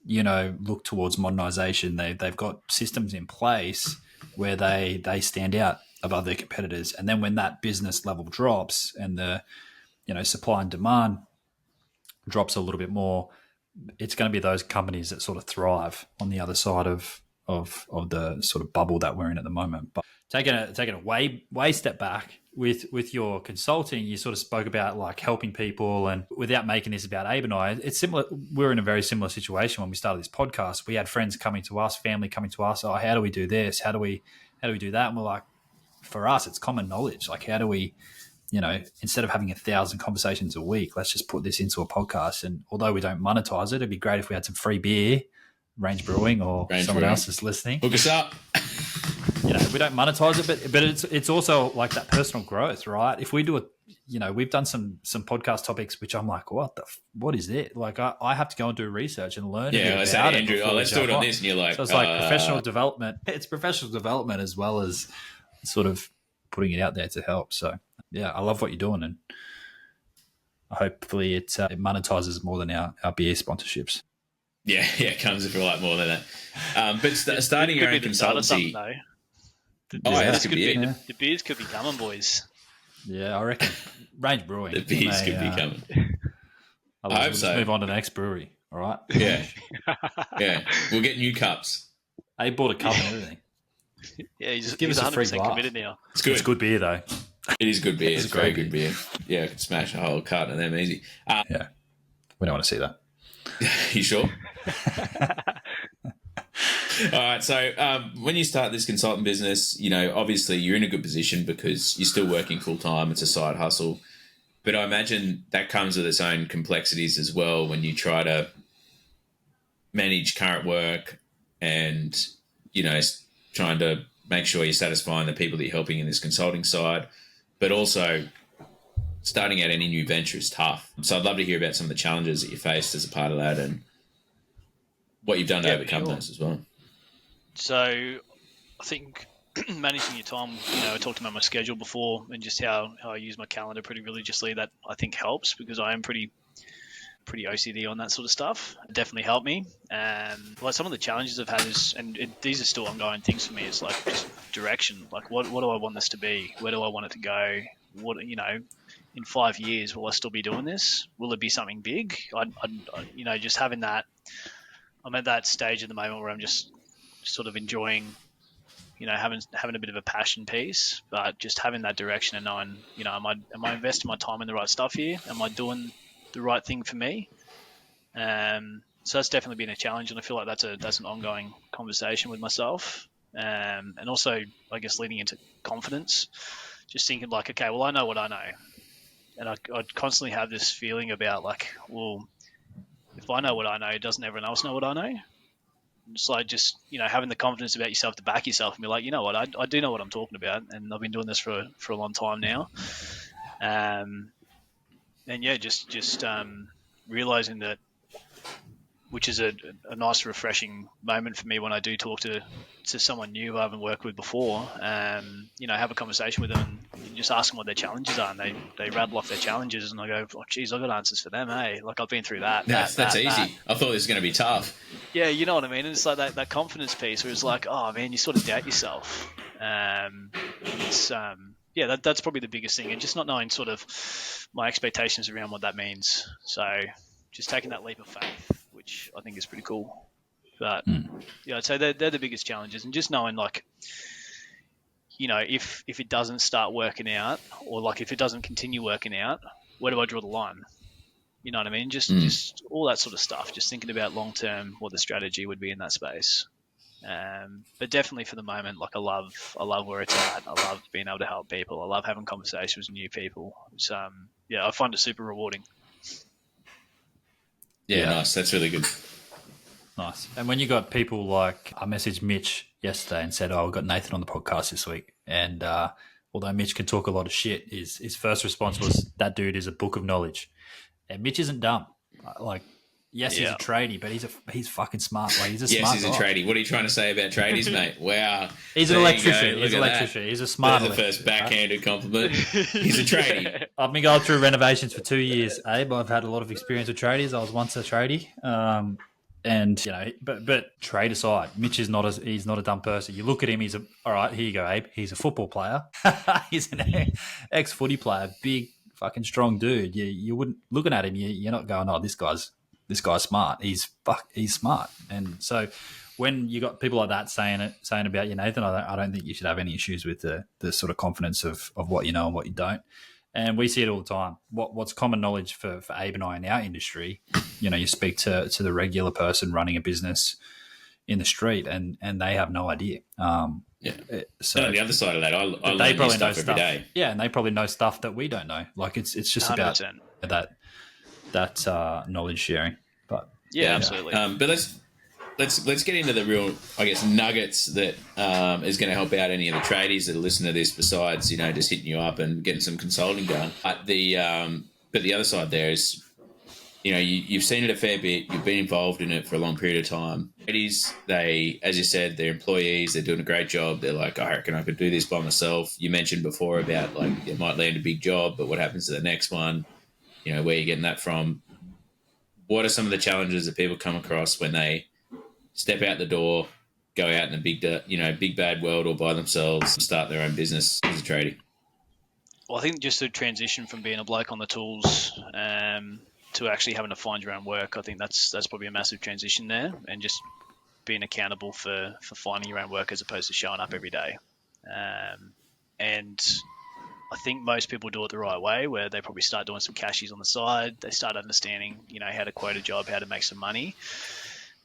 looked towards modernization. They've got systems in place where they stand out above their competitors. And then when that business level drops and the, supply and demand drops a little bit more, it's going to be those companies that sort of thrive on the other side of the sort of bubble that we're in at the moment. But taking a way step back with your consulting, you sort of spoke about like helping people, and without making this about Abe and I, it's similar. We're in a very similar situation when we started this podcast. We had friends coming to us, family coming to us. Oh, how do we do this? How do we do that? And we're like, for us, it's common knowledge. Like, how do we instead of having 1,000 conversations a week, let's just put this into a podcast. And although we don't monetize it, it'd be great if we had some free beer, Range Brewing, or someone else is listening. Hook us up. We don't monetize it, but it's also like that personal growth, right? If we do it, we've done some podcast topics, which I'm like, what is it? Like, I have to go and do research and learn. Yeah, I said, Andrew, let's do it on this, and you're like, so it's like professional development. It's professional development as well as sort of putting it out there to help. So yeah, I love what you're doing, and hopefully it monetizes more than our beer sponsorships. Yeah, it comes if you like more than that. But starting your own consultancy. This could be the beers could be coming, boys. Yeah, I reckon Range Brewing. The beers could be coming. I hope so. Let's move on to the next brewery. All right. Yeah, yeah. We'll get new cups. Abe bought a cup and everything. Yeah, he's give us a free glass. Committed now. It's good. It's good beer though. It is good beer. It's very good beer. Yeah, I could smash a whole carton of them easy. Yeah, we don't want to see that. You sure? All right. So when you start this consultant business, obviously you're in a good position because you're still working full time. It's a side hustle. But I imagine that comes with its own complexities as well when you try to manage current work and, trying to make sure you're satisfying the people that you're helping in this consulting side. But also starting out any new venture is tough. So I'd love to hear about some of the challenges that you faced as a part of that and what you've done to overcome those as well. So I think managing your time, I talked about my schedule before and just how I use my calendar pretty religiously. That I think helps because I am pretty OCD on that sort of stuff. It definitely helped me. Like some of the challenges I've had is, these are still ongoing things for me. It's like just direction. Like what do I want this to be? Where do I want it to go? What, in 5 years, will I still be doing this? Will it be something big? I just having that, I'm at that stage at the moment where I'm just sort of enjoying, having a bit of a passion piece, but just having that direction and knowing, am I investing my time in the right stuff here? Am I doing the right thing for me? So that's definitely been a challenge, and I feel like that's an ongoing conversation with myself. And also, I guess, leading into confidence, just thinking like, okay, well, I know what I know. And I'd constantly have this feeling about like, well, if I know what I know, doesn't everyone else know what I know? It's like just, having the confidence about yourself to back yourself and be like, you know what, I do know what I'm talking about, and I've been doing this for a long time now. And yeah, just realizing that, which is a nice, refreshing moment for me when I do talk to someone new who I haven't worked with before. Have a conversation with them and just ask them what their challenges are, and they rattle off their challenges, and I go, oh, geez, I've got answers for them. Hey, like I've been through that. That's easy. That. I thought it was going to be tough. Yeah, you know what I mean. And it's like that confidence piece where it's like, oh man, you sort of doubt yourself. That's probably the biggest thing, and just not knowing sort of my expectations around what that means. So just taking that leap of faith, which I think is pretty cool. But I'd say they're the biggest challenges, and just knowing like, if it doesn't start working out, or like if it doesn't continue working out, where do I draw the line? You know what I mean? Just all that sort of stuff. Just thinking about long term, what the strategy would be in that space. But definitely for the moment, like I love where it's at. I love being able to help people. I love having conversations with new people. It's, I find it super rewarding. Yeah, nice. That's really good. Nice. And when you got people like, I messaged Mitch yesterday and said, we've got Nathan on the podcast this week. And although Mitch can talk a lot of shit, his first response was, that dude is a book of knowledge. And Mitch isn't dumb. Like, yes, he's a tradie, but he's fucking smart. Like, he's a smart guy. Yes, he's a tradie. What are you trying to say about tradies, mate? Wow. He's an electrician. He's an electrician. He's a smart electrician. That's the first backhanded compliment. He's a tradie. I've been going through renovations for 2 years, Abe. I've had a lot of experience with tradies. I was once a tradie. But trade aside, Mitch is he's not a dumb person. You look at him, all right, here you go, Abe. He's a football player. He's an ex-footy player, big fucking strong dude. You wouldn't, looking at him, you're not going, oh, this guy's smart. He's smart. And so when you got people like that saying about you, Nathan, I don't think you should have any issues with the sort of confidence of what you know and what you don't. And we see it all the time. What's common knowledge for Abe and I in our industry, you speak to the regular person running a business in the street and they have no idea. Yeah. So and on the other side of that, I learn they new probably stuff know every day. stuff. Yeah, and they probably know stuff that we don't know. Like it's just 100%. about that knowledge sharing. But yeah, absolutely. But let's get into the real, I guess, nuggets that is going to help out any of the tradies that are listening to this. Besides, just hitting you up and getting some consulting done. But the other side there is, you've seen it a fair bit. You've been involved in it for a long period of time. Tradies, they, as you said, they're employees. They're doing a great job. They're like, I reckon I could do this by myself. You mentioned before about like they might land a big job, but what happens to the next one? Where you're getting that from? What are some of the challenges that people come across when they step out the door, go out in the big bad world all by themselves, and start their own business as a tradie? Well, I think just the transition from being a bloke on the tools to actually having to find your own work, I think that's probably a massive transition there, and just being accountable for finding your own work as opposed to showing up every day. And I think most people do it the right way, where they probably start doing some cashies on the side. They start understanding, how to quote a job, how to make some money,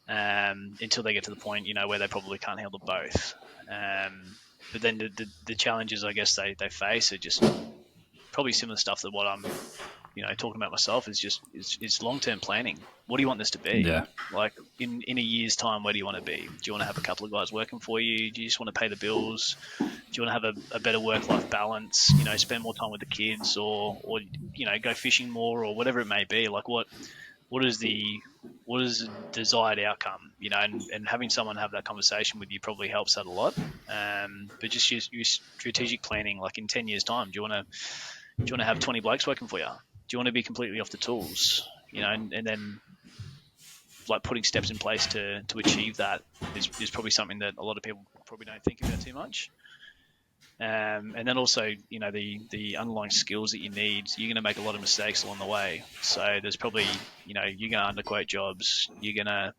until they get to the point, where they probably can't handle both. But then the challenges, I guess, they face are just probably similar stuff that what I'm, talking about myself is long-term planning. What do you want this to be? Yeah. Like in a year's time, where do you want to be? Do you want to have a couple of guys working for you? Do you just want to pay the bills? Do you want to have a better work-life balance? Spend more time with the kids, or go fishing more, or whatever it may be. Like what is the desired outcome? And having someone have that conversation with you probably helps that a lot. But just use strategic planning. Like in 10 years' time, do you want to have 20 blokes working for you? Do you want to be completely off the tools? And then like putting steps in place to achieve that is probably something that a lot of people probably don't think about too much. And then also, the underlying skills that you need, you're going to make a lot of mistakes along the way. So there's probably, you're going to underquote jobs, you're going to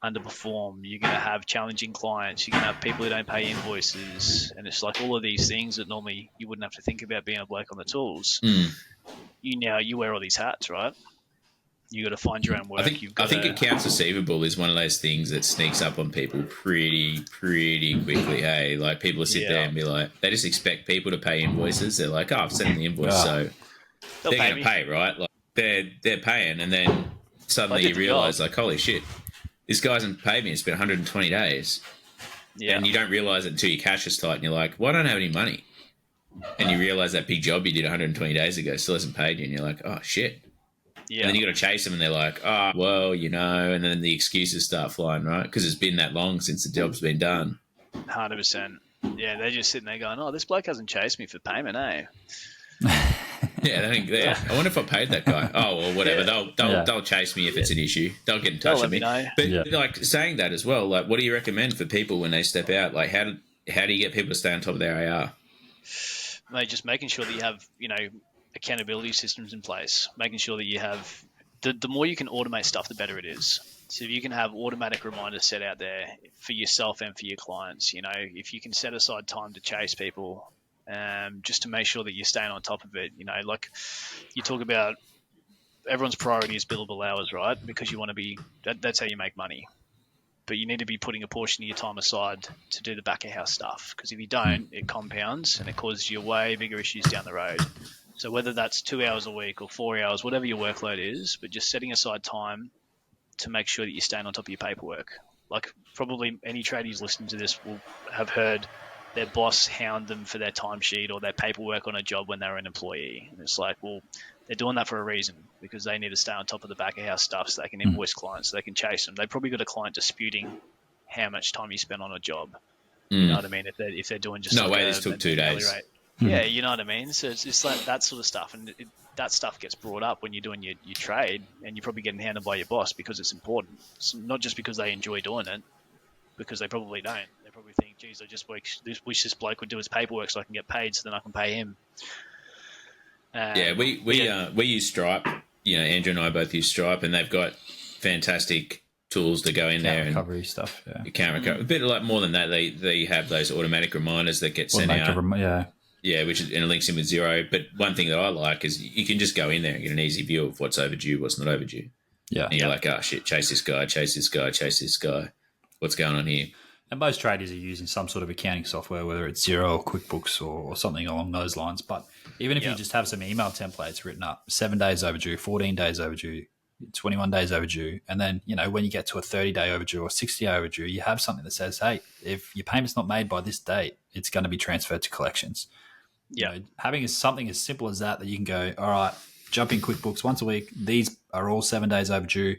underperform, you're going to have challenging clients, you're going to have people who don't pay invoices. And it's like all of these things that normally you wouldn't have to think about being a bloke on the tools. You wear all these hats, right? You got to find your own work. I think accounts receivable is one of those things that sneaks up on people pretty quickly. Hey, like people will sit there and be like, they just expect people to pay invoices. They're like, I've sent them the invoice, so they're going to pay, right? Like they're paying, and then suddenly you realise, like, holy shit, this guy hasn't paid me. It's been 120 days, and you don't realise it until your cash is tight, and you're like, well, I don't have any money, and you realise that big job you did 120 days ago still hasn't paid you, and you're like, oh shit. Yeah. And then you got to chase them, and they're like, "Oh, well, and then the excuses start flying, right? Because it's been that long since the job's been done." 100%. Yeah, they're just sitting there going, "Oh, this bloke hasn't chased me for payment, eh?" Yeah, they think, I wonder if I paid that guy. Oh, well, whatever. They'll chase me if it's an issue. They'll get in touch with me. But like saying that as well, like, what do you recommend for people when they step out? Like, how do you get people to stay on top of their AR? Mate, just making sure that you have, accountability systems in place, making sure that you have the more you can automate stuff, the better it is. So if you can have automatic reminders set out there for yourself and for your clients, if you can set aside time to chase people, just to make sure that you're staying on top of it, like you talk about, everyone's priority is billable hours, right? Because you want to be, that's how you make money. But you need to be putting a portion of your time aside to do the back of house stuff, because if you don't, it compounds and it causes you way bigger issues down the road. So whether that's 2 hours a week or 4 hours, whatever your workload is, but just setting aside time to make sure that you're staying on top of your paperwork. Like probably any tradies listening to this will have heard their boss hound them for their timesheet or their paperwork on a job when they're an employee. And it's like, well, they're doing that for a reason, because they need to stay on top of the back of house stuff so they can invoice clients, so they can chase them. They've probably got a client disputing how much time you spend on a job. You know what I mean? If they're doing just this took 2 days. Rate. Yeah, you know what I mean? So it's like that sort of stuff. And that stuff gets brought up when you're doing your trade, and you're probably getting handled by your boss because it's important. It's not just because they enjoy doing it, because they probably don't. They probably think, geez, I just wish this bloke would do his paperwork so I can get paid, so then I can pay him. We use Stripe. Andrew and I both use Stripe, and they've got fantastic tools to go in there and recovery stuff. Account recovery. A bit like more than that, they have those automatic reminders that get sent out. Yeah, which is, and it links in with Xero. But one thing that I like is you can just go in there and get an easy view of what's overdue, what's not overdue. Yeah, and you're like, oh shit, chase this guy, chase this guy, chase this guy. What's going on here? And most tradies are using some sort of accounting software, whether it's Xero or QuickBooks or something along those lines. But even if you just have some email templates written up, 7 days overdue, 14 days overdue, 21 days overdue, and then, when you get to a 30-day overdue or 60-day overdue, you have something that says, hey, if your payment's not made by this date, it's going to be transferred to collections. Yeah. Having something as simple as that you can go, all right, jump in QuickBooks once a week. These are all 7 days overdue.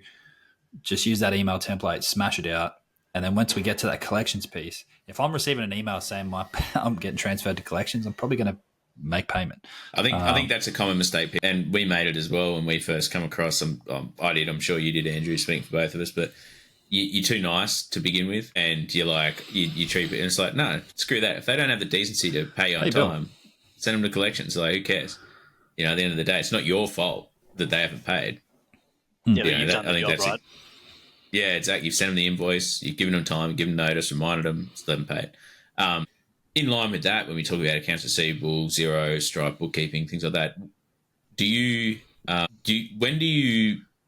Just use that email template, smash it out. And then once we get to that collections piece, if I'm receiving an email saying I'm getting transferred to collections, I'm probably going to make payment. I think that's a common mistake, and we made it as well when we first come across them. I did. I'm sure you did, Andrew. Speaking for both of us, but you're too nice to begin with, and you're like you treat it, and it's like, no, screw that. If they don't have the decency to pay on time, send them to collections. Like, who cares? At the end of the day, it's not your fault that they haven't paid. Yeah, but you've done the job, right? Yeah, exactly. You've sent them the invoice, you've given them time, given notice, reminded them, still haven't paid. In line with that, when we talk about accounts receivable, Xero, Stripe, bookkeeping, things like that,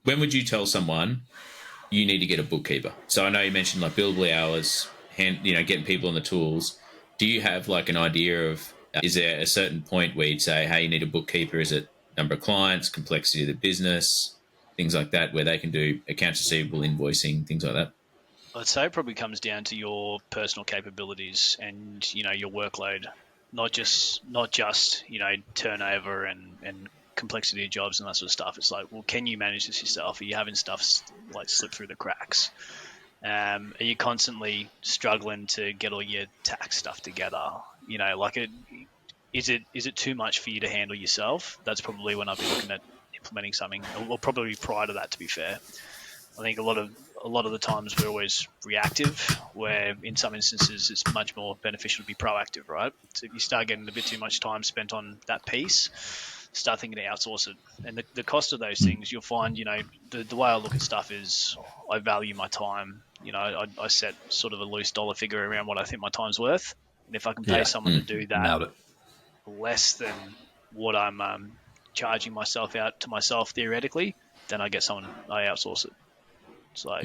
when would you tell someone you need to get a bookkeeper? So I know you mentioned like billable hours, getting people on the tools. Do you have like an idea of, is there a certain point where you'd say, hey, you need a bookkeeper? Is it number of clients, complexity of the business, things like that, where they can do accounts receivable, invoicing, things like that? I'd say it probably comes down to your personal capabilities and, your workload, not just turnover and complexity of jobs and that sort of stuff. It's like, well, can you manage this yourself? Are you having stuff like slip through the cracks? Are you constantly struggling to get all your tax stuff together? Is it too much for you to handle yourself? That's probably when I'd be looking at implementing something, or probably prior to that, to be fair. I think a lot of the times we're always reactive, where in some instances it's much more beneficial to be proactive, right? So if you start getting a bit too much time spent on that piece, start thinking to outsource it. And the cost of those things, you'll find, the way I look at stuff is I value my time. I set sort of a loose dollar figure around what I think my time's worth. And if I can pay someone to do that less than what I'm charging myself out to myself theoretically, then I outsource it. It's like,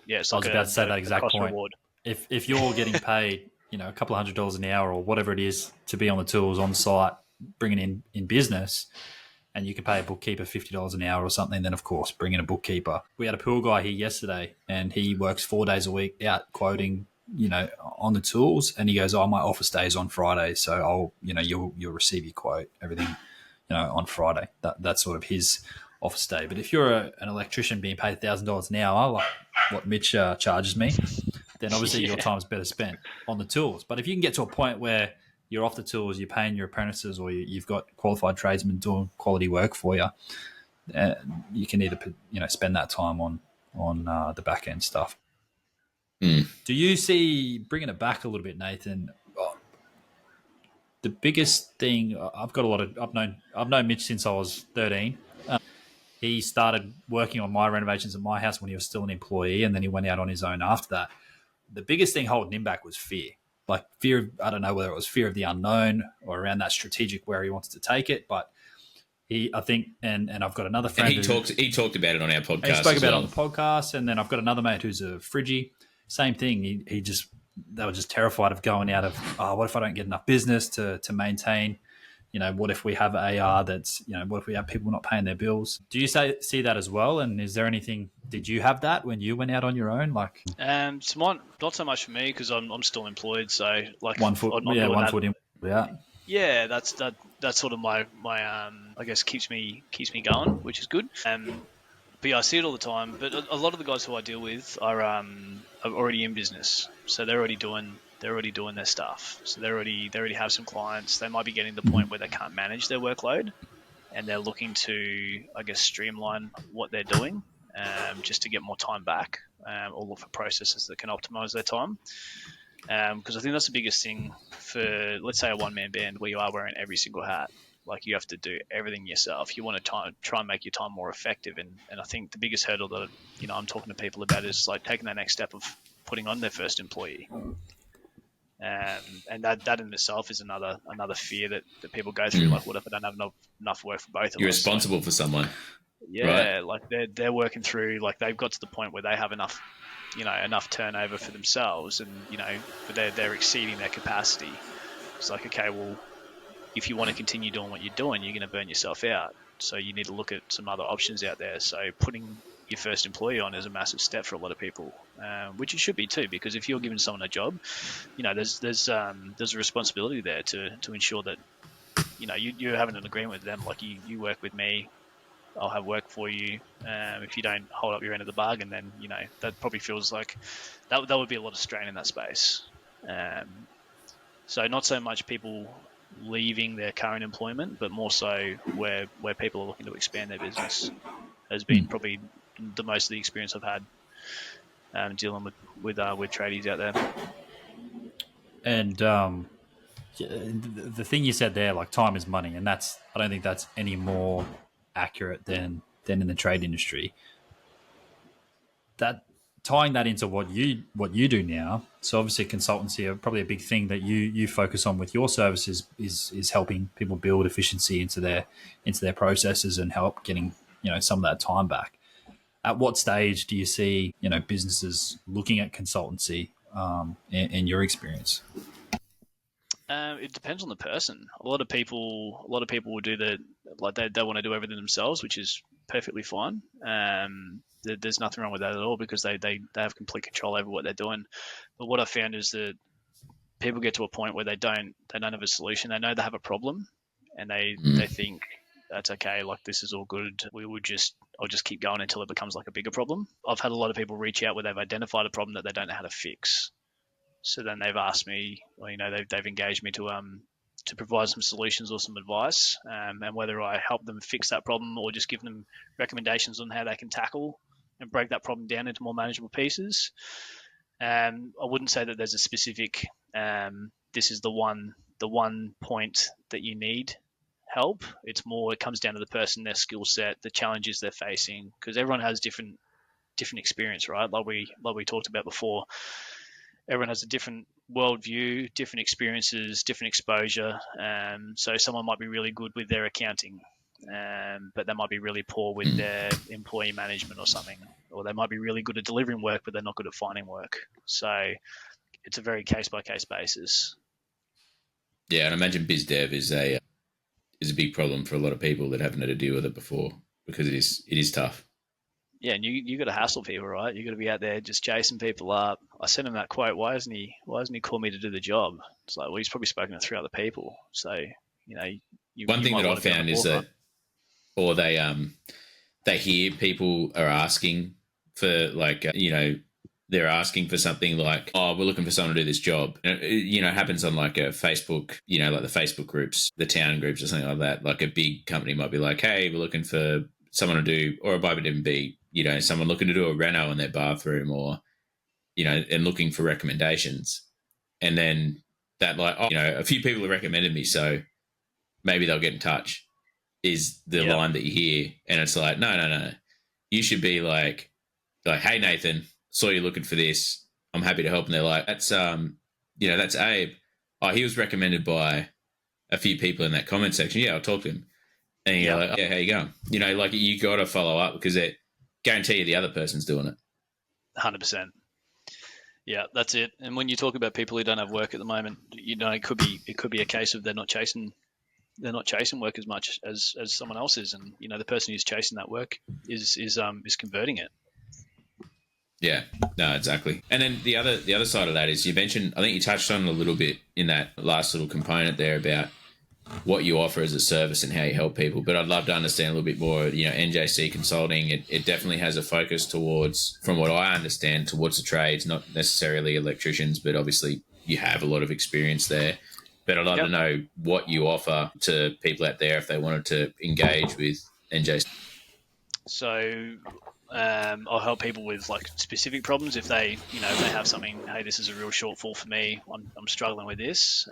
it's like I was about to say that exact point. Reward. If you're getting paid, a couple of $100 an hour or whatever it is to be on the tools on site, bringing in business, and you can pay a bookkeeper $50 an hour or something, then of course bring in a bookkeeper. We had a pool guy here yesterday, and he works 4 days a week out quoting, on the tools, and he goes, "Oh, my office day is on Friday, so I'll, you'll receive your quote, everything, on Friday." That's sort of his office day. But if you're an electrician being paid $1,000 an hour, like what Mitch charges me, then obviously your time's better spent on the tools. But if you can get to a point where you're off the tools, you're paying your apprentices, or you've got qualified tradesmen doing quality work for you, you can either spend that time on the back end stuff. Do you see, bringing it back a little bit, Nathan? The biggest thing, I've known Mitch since I was 13. He started working on my renovations at my house when he was still an employee, and then he went out on his own after that. The biggest thing holding him back was fear. Like fear, I don't know whether it was fear of the unknown or around that strategic where he wanted to take it, but I think, and I've got another friend. And he talked about it on our podcast. He spoke about it on the podcast, and then I've got another mate who's a Friggy. Same thing. They were just terrified of going out of, what if I don't get enough business to maintain? What if we have AR that's, what if we have people not paying their bills? Do you see that as well? And is there anything, did you have that when you went out on your own? Like, not so much for me, because I'm still employed. So like one foot in. Yeah. Yeah, that's sort of my I guess keeps me going, which is good. But yeah, I see it all the time. But a lot of the guys who I deal with are already in business, so they're already doing their stuff. So they already have some clients. They might be getting to the point where they can't manage their workload, and they're looking to, I guess, streamline what they're doing, just to get more time back, or look for processes that can optimize their time. Because I think that's the biggest thing for, let's say, a one-man band where you are wearing every single hat. Like, you have to do everything yourself. You want to try and make your time more effective. And I think the biggest hurdle that, I'm talking to people about is like taking that next step of putting on their first employee. And that in itself is another fear that people go through. Like, what if I don't have enough work for both of us? You're responsible for someone. Yeah, right? like they're working through, like they've got to the point where they have enough, enough turnover for themselves, and but they're exceeding their capacity. It's like, okay, well, if you want to continue doing what you're doing, you're going to burn yourself out. So you need to look at some other options out there. So putting your first employee on is a massive step for a lot of people, which it should be too, because if you're giving someone a job, there's a responsibility there to ensure that you're having an agreement with them. Like you work with me, I'll have work for you. If you don't hold up your end of the bargain, then that probably feels like that would be a lot of strain in that space. So not so much people leaving their current employment, but more so where people are looking to expand their business has been probably the most of the experience I've had dealing with tradies out there. And the thing you said there, like time is money, and I don't think that's any more accurate than in the trade industry. That tying that into what you do now. So obviously, consultancy are probably a big thing that you focus on with your services is helping people build efficiency into their processes and help getting some of that time back. At what stage do you see businesses looking at consultancy in your experience? It depends on the person. A lot of people will do they want to do everything themselves, which is perfectly fine. There's nothing wrong with that at all, because they have complete control over what they're doing. But what I found is that people get to a point where they don't have a solution. They know they have a problem, and they think that's okay. Like, this is all good. I'll just keep going until it becomes like a bigger problem. I've had a lot of people reach out where they've identified a problem that they don't know how to fix. So then they've asked me, or they've engaged me to provide some solutions or some advice, and whether I help them fix that problem or just give them recommendations on how they can tackle and break that problem down into more manageable pieces. I wouldn't say that there's a specific this is the one point that you need help. It's more, it comes down to the person, their skill set, the challenges they're facing, because everyone has different experience, right? Like we talked about before. Everyone has a different worldview, different experiences, different exposure. So someone might be really good with their accounting, but they might be really poor with their employee management or something. Or they might be really good at delivering work, but they're not good at finding work. So it's a very case-by-case basis. Yeah, and I imagine biz dev is a big problem for a lot of people that haven't had to deal with it before, because it is tough. Yeah, and you got to hassle people, right? You got to be out there just chasing people up. I sent him that quote. Why hasn't he called me to do the job? It's like, well, he's probably spoken to 3 other people. So One thing that I found is that, or they hear people are asking for, like, they're asking for something like, oh, we're looking for someone to do this job. It happens on like a Facebook, like the Facebook groups, the town groups or something like that. Like a big company might be like, hey, we're looking for someone to do, or it might even be, someone looking to do a reno in their bathroom, or, and looking for recommendations. And then that, like, oh, a few people have recommended me, so maybe they'll get in touch, is the line that you hear. And it's like, no. You should be like, hey, Nathan, saw you looking for this. I'm happy to help. And they're like, that's Abe. Oh, he was recommended by a few people in that comment section. Yeah, I'll talk to him. And you're like, yeah, how you going? Like, you got to follow up, because they guarantee you the other person's doing it. 100%. Yeah, that's it. And when you talk about people who don't have work at the moment, it could be a case of they're not chasing work as much as someone else is, and the person who's chasing that work is converting it. Yeah, no, exactly. And then the other side of that is, you mentioned, I think you touched on it a little bit in that last little component there about what you offer as a service and how you help people. But I'd love to understand a little bit more. NJC Consulting, it definitely has a focus towards, from what I understand, towards the trades, not necessarily electricians, but obviously you have a lot of experience there. But I'd love to know what you offer to people out there if they wanted to engage with NJC. So I'll help people with like specific problems. If they have something, hey, this is a real shortfall for me, I'm struggling with this,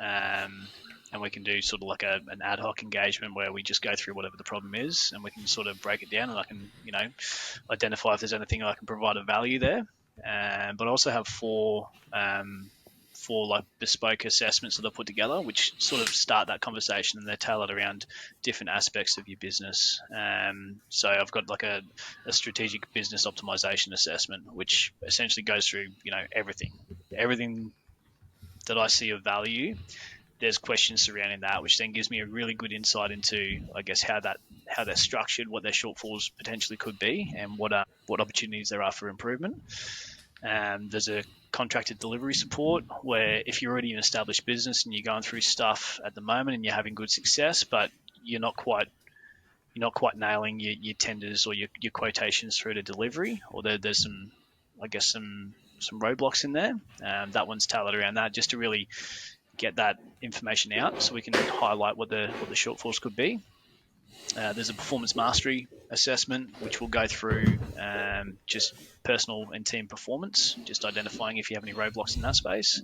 and we can do sort of like an ad hoc engagement where we just go through whatever the problem is, and we can sort of break it down, and I can identify if there's anything I can provide of value there. But I also have four 4 like bespoke assessments that I put together, which sort of start that conversation, and they're tailored around different aspects of your business. So I've got like a strategic business optimization assessment, which essentially goes through, everything that I see of value. There's questions surrounding that, which then gives me a really good insight into, I guess, how they're structured, what their shortfalls potentially could be, and what opportunities there are for improvement. There's a contracted delivery support where if you're already an established business and you're going through stuff at the moment and you're having good success, but you're not quite nailing your tenders or your quotations through to delivery, or there's some roadblocks in there. That one's tailored around that, just to really get that information out so we can highlight what the shortfalls could be. There's a performance mastery assessment, which will go through just personal and team performance, just identifying if you have any roadblocks in that space.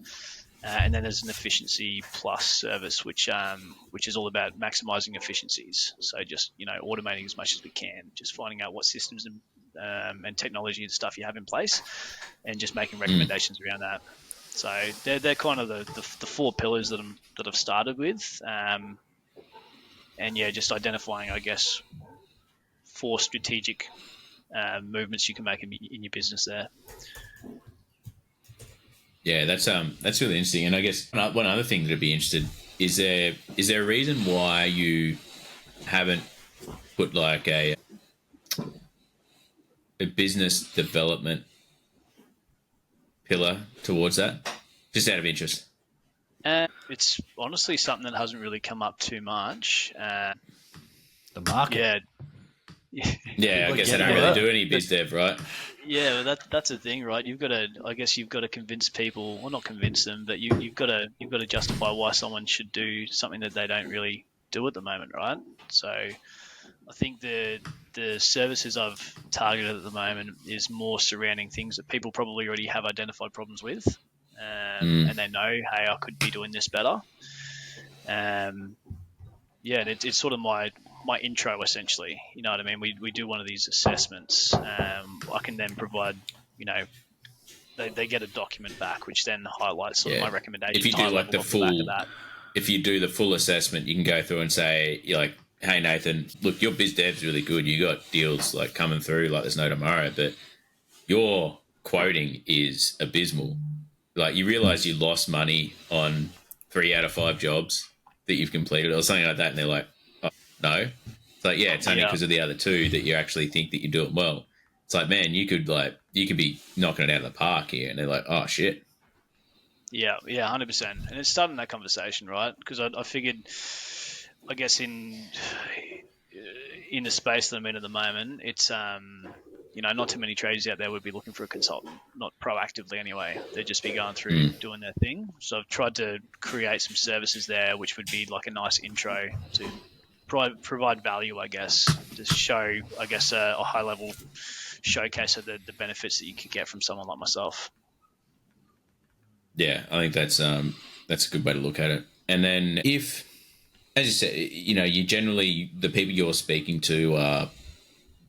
And then there's an efficiency plus service, which is all about maximizing efficiencies. So just, automating as much as we can, just finding out what systems and technology and stuff you have in place, and just making recommendations around that. So they're kind of the 4 pillars that I've started with. And yeah, just identifying, I guess, 4 strategic movements you can make in your business there. Yeah, that's really interesting. And I guess one other thing that'd be interested is there a reason why you haven't put like a business development pillar towards that, just out of interest? It's honestly something that hasn't really come up too much. The market. Yeah, I guess they don't really do any biz dev, right? Yeah, well, that's the thing, right? You've got to convince people, or not convince them, but you've got to justify why someone should do something that they don't really do at the moment, right? So I think the services I've targeted at the moment is more surrounding things that people probably already have identified problems with, and they know, hey, I could be doing this better. It's sort of my intro, essentially. You know what I mean? We do one of these assessments. I can then provide, they get a document back, which then highlights sort of my recommendations. If you do like if you do the full assessment, you can go through and say, you're like, hey Nathan, look, your biz dev's really good. You got deals like coming through like there's no tomorrow, but your quoting is abysmal. Like, you realize you lost money on 3 out of 5 jobs that you've completed or something like that, and they're like, oh, no. It's like, yeah, it's only because of the other 2 that you actually think that you're doing well. It's like, man, you could be knocking it out of the park here, and they're like, oh shit. Yeah, 100%. And it's starting that conversation, right? Because I figured, I guess in the space that I'm in at the moment, it's not too many tradies out there would be looking for a consultant, not proactively anyway. They'd just be going through doing their thing. So I've tried to create some services there, which would be like a nice intro to provide value, I guess, to show, I guess, a high level showcase of the benefits that you could get from someone like myself. Yeah, I think that's a good way to look at it. And then if, as you said, you generally, the people you're speaking to are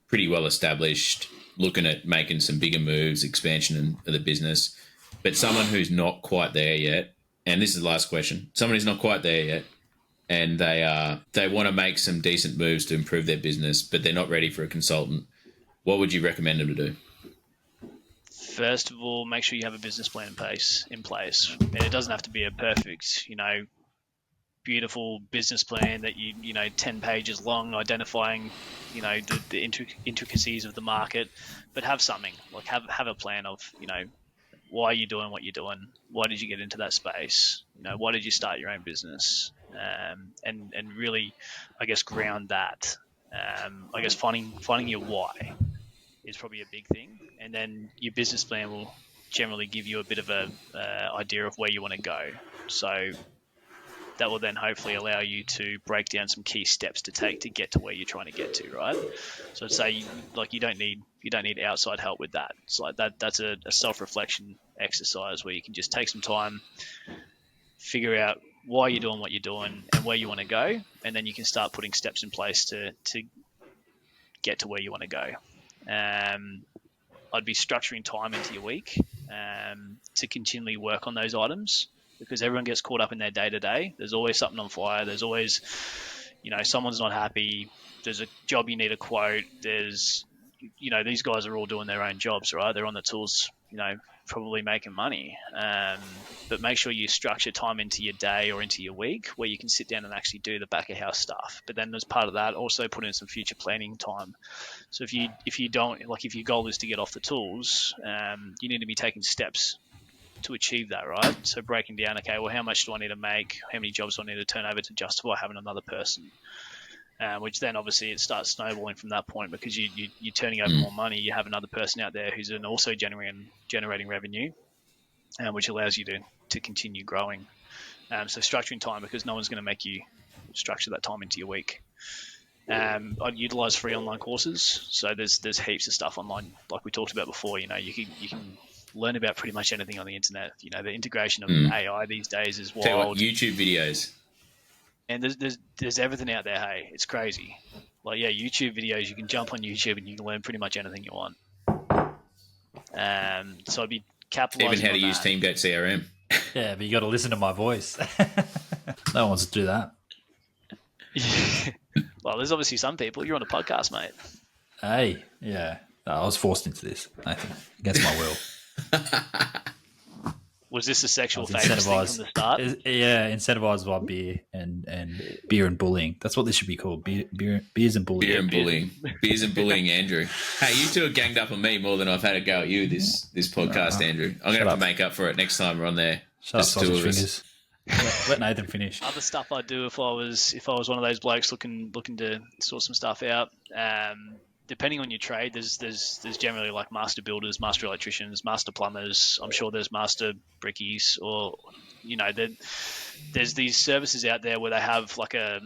pretty well established, looking at making some bigger moves, expansion of the business, but someone who's not quite there yet, and this is the last question, someone who's not quite there yet, and they want to make some decent moves to improve their business, but they're not ready for a consultant, what would you recommend them to do? First of all, make sure you have a business plan in place. And it doesn't have to be a perfect, beautiful business plan that 10 pages long, identifying, the intricacies of the market, but have something, like have a plan of, why are you doing what you're doing? Why did you get into that space? Why did you start your own business? And really, I guess, ground that. I guess finding your why is probably a big thing, and then your business plan will generally give you a bit of a idea of where you want to go. So that will then hopefully allow you to break down some key steps to take to get to where you're trying to get to, right? So I'd say, like, you don't need outside help with that. It's like that's a self-reflection exercise where you can just take some time, figure out why you're doing what you're doing and where you want to go, and then you can start putting steps in place to get to where you want to go. I'd be structuring time into your week to continually work on those items. because everyone gets caught up in their day-to-day. There's always something on fire. There's always, someone's not happy. There's a job you need a quote. There's, these guys are all doing their own jobs, right? They're on the tools, probably making money. But make sure you structure time into your day or into your week where you can sit down and actually do the back of house stuff. But then as part of that, also put in some future planning time. So if you don't, like if your goal is to get off the tools, you need to be taking steps to achieve that, right? So breaking down, okay, well, how much do I need to make? How many jobs do I need to turn over to justify having another person? Which then obviously it starts snowballing from that point, because you're turning over more money. You have another person out there who's also generating revenue, which allows you to continue growing. So structuring time, because no one's going to make you structure that time into your week. I'd utilize free online courses. So there's heaps of stuff online, like we talked about before. You can learn about pretty much anything on the internet. The integration of AI these days is wild. YouTube videos. And there's everything out there. Hey, it's crazy. Like, yeah, YouTube videos. You can jump on YouTube and you can learn pretty much anything you want. So I'd be capitalizing. Even how to on use that. Teamgate CRM. Yeah, but you got to listen to my voice. No one wants to do that. Well, there's obviously some people. You're on a podcast, mate. Hey, yeah. No, I was forced into this, Nathan, against my will. Was this a sexual favour thing from the start? Yeah, incentivized by beer and beer and bullying. That's what this should be called. Beers and bullying. Beer and bullying. Beers and bullying, Andrew. Hey, you two have ganged up on me more than I've had a go at you this podcast, Andrew. I'm going to have to make up for it next time we're on there. Shut up, sausage fingers. Let Nathan finish. Other stuff I'd do if I was one of those blokes looking to sort some stuff out. Depending on your trade, there's generally like master builders, master electricians, master plumbers. I'm sure there's master brickies, or there's these services out there where they have like a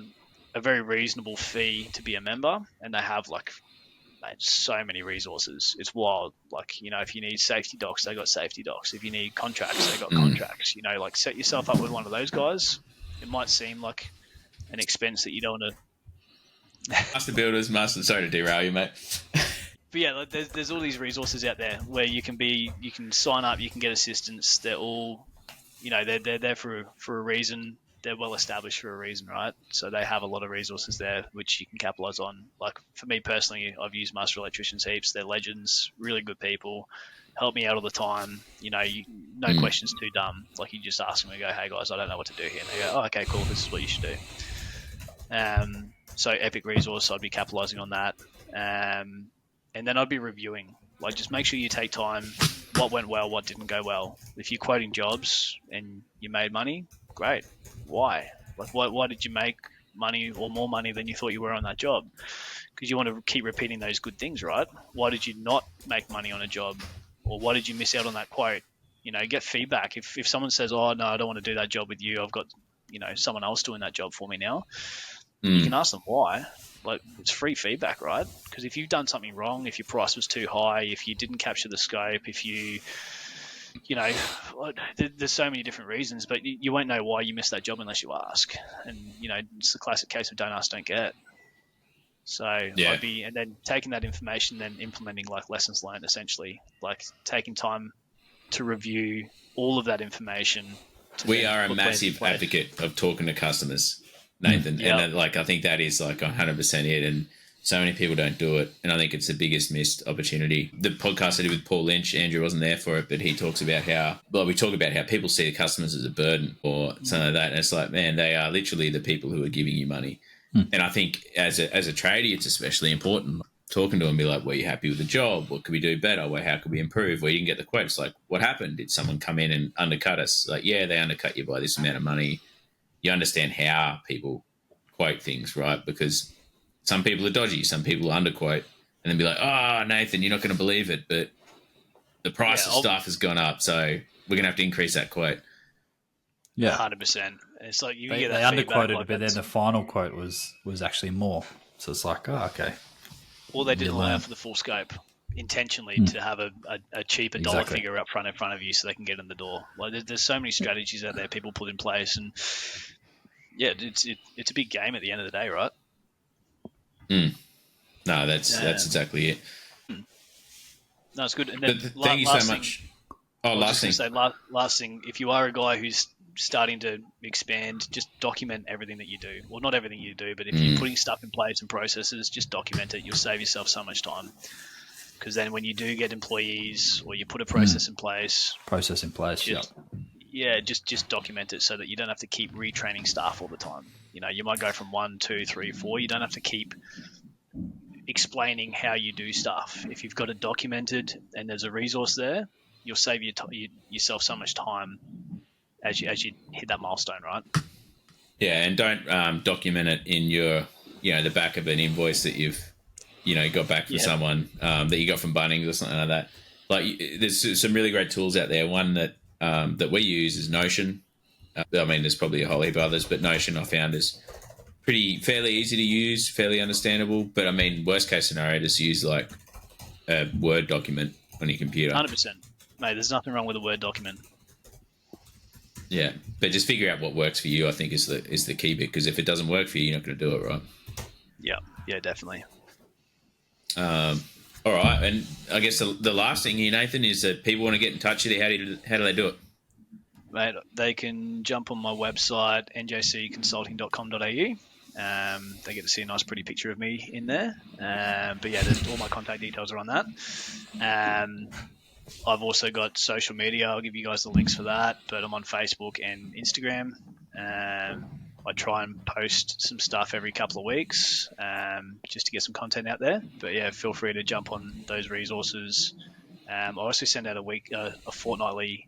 very reasonable fee to be a member, and they have like so many resources. It's wild. Like, if you need safety docs, they got safety docs. If you need contracts, they got contracts. Like set yourself up with one of those guys. It might seem like an expense that you don't want to. Master builders, sorry to derail you, mate. But yeah, there's all these resources out there where you can sign up, you can get assistance. They're all, they're there for a reason. They're well established for a reason, right? So they have a lot of resources there which you can capitalize on. Like for me personally, I've used master electricians heaps. They're legends, really good people, help me out all the time. No questions too dumb. Like you just ask them and go, hey guys, I don't know what to do here. And they go, oh, okay, cool. This is what you should do. So epic resource, I'd be capitalizing on that. And then I'd be reviewing. Like just make sure you take time, what went well, what didn't go well. If you're quoting jobs and you made money, great. Why? Like why did you make money or more money than you thought you were on that job? Because you want to keep repeating those good things, right? Why did you not make money on a job? Or why did you miss out on that quote? Get feedback. If someone says, oh no, I don't want to do that job with you, I've got someone else doing that job for me now. You can ask them why. Like it's free feedback, right? Because if you've done something wrong, if your price was too high, if you didn't capture the scope, if there's so many different reasons, but you won't know why you missed that job unless you ask. And it's the classic case of don't ask, don't get. So yeah. and then taking that information, then implementing like lessons learned, essentially, like taking time to review all of that information. We are a massive advocate of talking to customers, Nathan. Yep. And I think that is like 100% it. And so many people don't do it. And I think it's the biggest missed opportunity. The podcast I did with Paul Lynch, Andrew wasn't there for it, but he talks about we talk about how people see the customers as a burden or something like that. And it's like, man, they are literally the people who are giving you money. And I think as a tradie, it's especially important. Talking to them, be like, were you happy with the job? What could we do better? Well, how could we improve? Well, you can get the quotes. Like, what happened? Did someone come in and undercut us? Like, yeah, they undercut you by this amount of money. You understand how people quote things, right? Because some people are dodgy. Some people underquote. And then be like, oh, Nathan, you're not going to believe it, but the price of stuff has gone up, so we're going to have to increase that quote. Yeah, 100%. It's like they underquoted, like, but then the final quote was actually more. So it's like, oh, okay. Or they didn't allow for the full scope intentionally to have a cheaper dollar figure up front in front of you so they can get in the door. Like there's so many strategies out there people put in place, and yeah, it's a big game at the end of the day, right? No, that's exactly it. No, it's good. And then thank you so much. Oh, last thing. Last thing, if you are a guy who's starting to expand, just document everything that you do. Well, not everything you do, but if you're putting stuff in place and processes, just document it. You'll save yourself so much time. Because then when you do get employees or you put a process in place, just document it so that you don't have to keep retraining staff all the time. You might go from 1, 2, 3, 4. You don't have to keep explaining how you do stuff. If you've got it documented and there's a resource there, you'll save yourself so much time as you hit that milestone, right? Yeah, and don't document it in your, the back of an invoice that you've, got back from someone that you got from Bunnings or something like that. Like, there's some really great tools out there. One that we use is Notion. There's probably a whole heap of others, but Notion I found is fairly easy to use, fairly understandable. But worst case scenario, just use like a Word document on your computer. 100%, mate. There's nothing wrong with a Word document. Yeah, but just figure out what works for you. I think is the key bit, because if it doesn't work for you, you're not going to do it, right? Yeah, definitely. All right, and I guess the last thing here, Nathan, is that people want to get in touch with you. How do they do it? Mate, they can jump on my website, njcconsulting.com.au. They get to see a nice, pretty picture of me in there. But yeah, all my contact details are on that. I've also got social media. I'll give you guys the links for that. But I'm on Facebook and Instagram. I try and post some stuff every couple of weeks just to get some content out there. But yeah, feel free to jump on those resources. I also send out a fortnightly,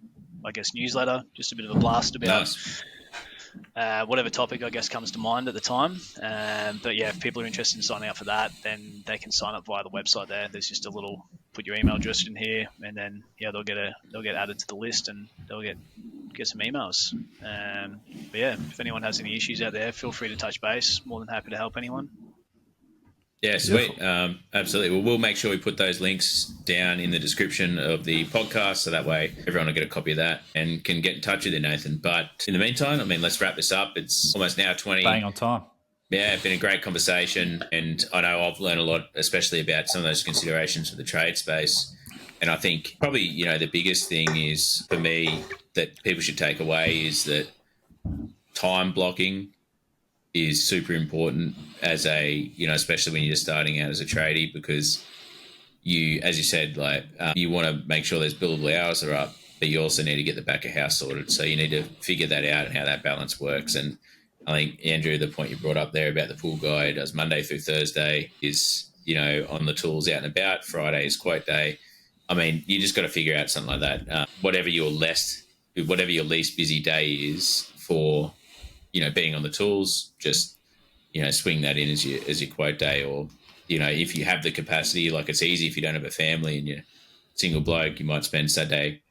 newsletter, just a bit of a blast about whatever topic I guess comes to mind at the time. But yeah, if people are interested in signing up for that, then they can sign up via the website there. There's just a little, put your email address in here, and then they'll get added to the list, and they'll get some emails. But yeah, if anyone has any issues out there, feel free to touch base. More than happy to help anyone. Yeah, sweet. Absolutely. Well, we'll make sure we put those links down in the description of the podcast, so that way everyone will get a copy of that and can get in touch with you, Nathan. But in the meantime, let's wrap this up. It's almost now 20. Bang on time. Yeah, it's been a great conversation, and I know I've learned a lot, especially about some of those considerations for the trade space. And I think probably, the biggest thing is, for me, that people should take away is that time blocking is super important as especially when you're starting out as a tradie, because as you said, you want to make sure those billable hours are up, but you also need to get the back of house sorted. So you need to figure that out and how that balance works. And I think, Andrew, the point you brought up there about the pool guy who does Monday through Thursday is, on the tools out and about. Friday is quote day. You just got to figure out something like that. Whatever your least busy day is for, being on the tools, just, swing that in as your quote day. Or, if you have the capacity, it's easy if you don't have a family and you're single bloke, you might spend Saturday,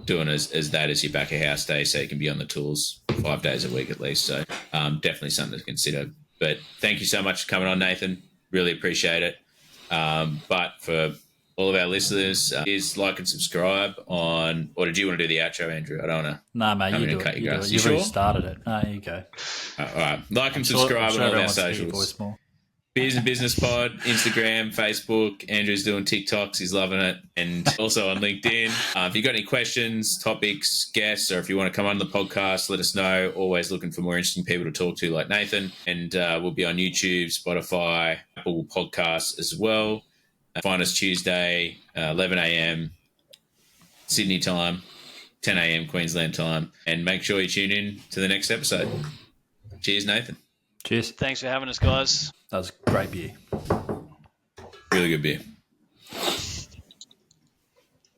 doing as that as your back of house day, so you can be on the tools 5 days a week at least. So definitely something to consider. But thank you so much for coming on, Nathan. Really appreciate it. But for all of our listeners, is like and subscribe on, or did you want to do the outro, Andrew? I don't want to. No, mate, you do it. You've already started it. No, you go. All right. Like and subscribe on all our socials. Beers and Business Pod, Instagram, Facebook. Andrew's doing TikToks. He's loving it. And also on LinkedIn. If you've got any questions, topics, guests, or if you want to come on the podcast, let us know. Always looking for more interesting people to talk to like Nathan. And we'll be on YouTube, Spotify, Apple Podcasts as well. Find us Tuesday, 11 a.m. Sydney time, 10 a.m. Queensland time. And make sure you tune in to the next episode. Cheers, Nathan. Cheers. Thanks for having us, guys. That was great beer. Really good beer.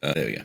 There we go.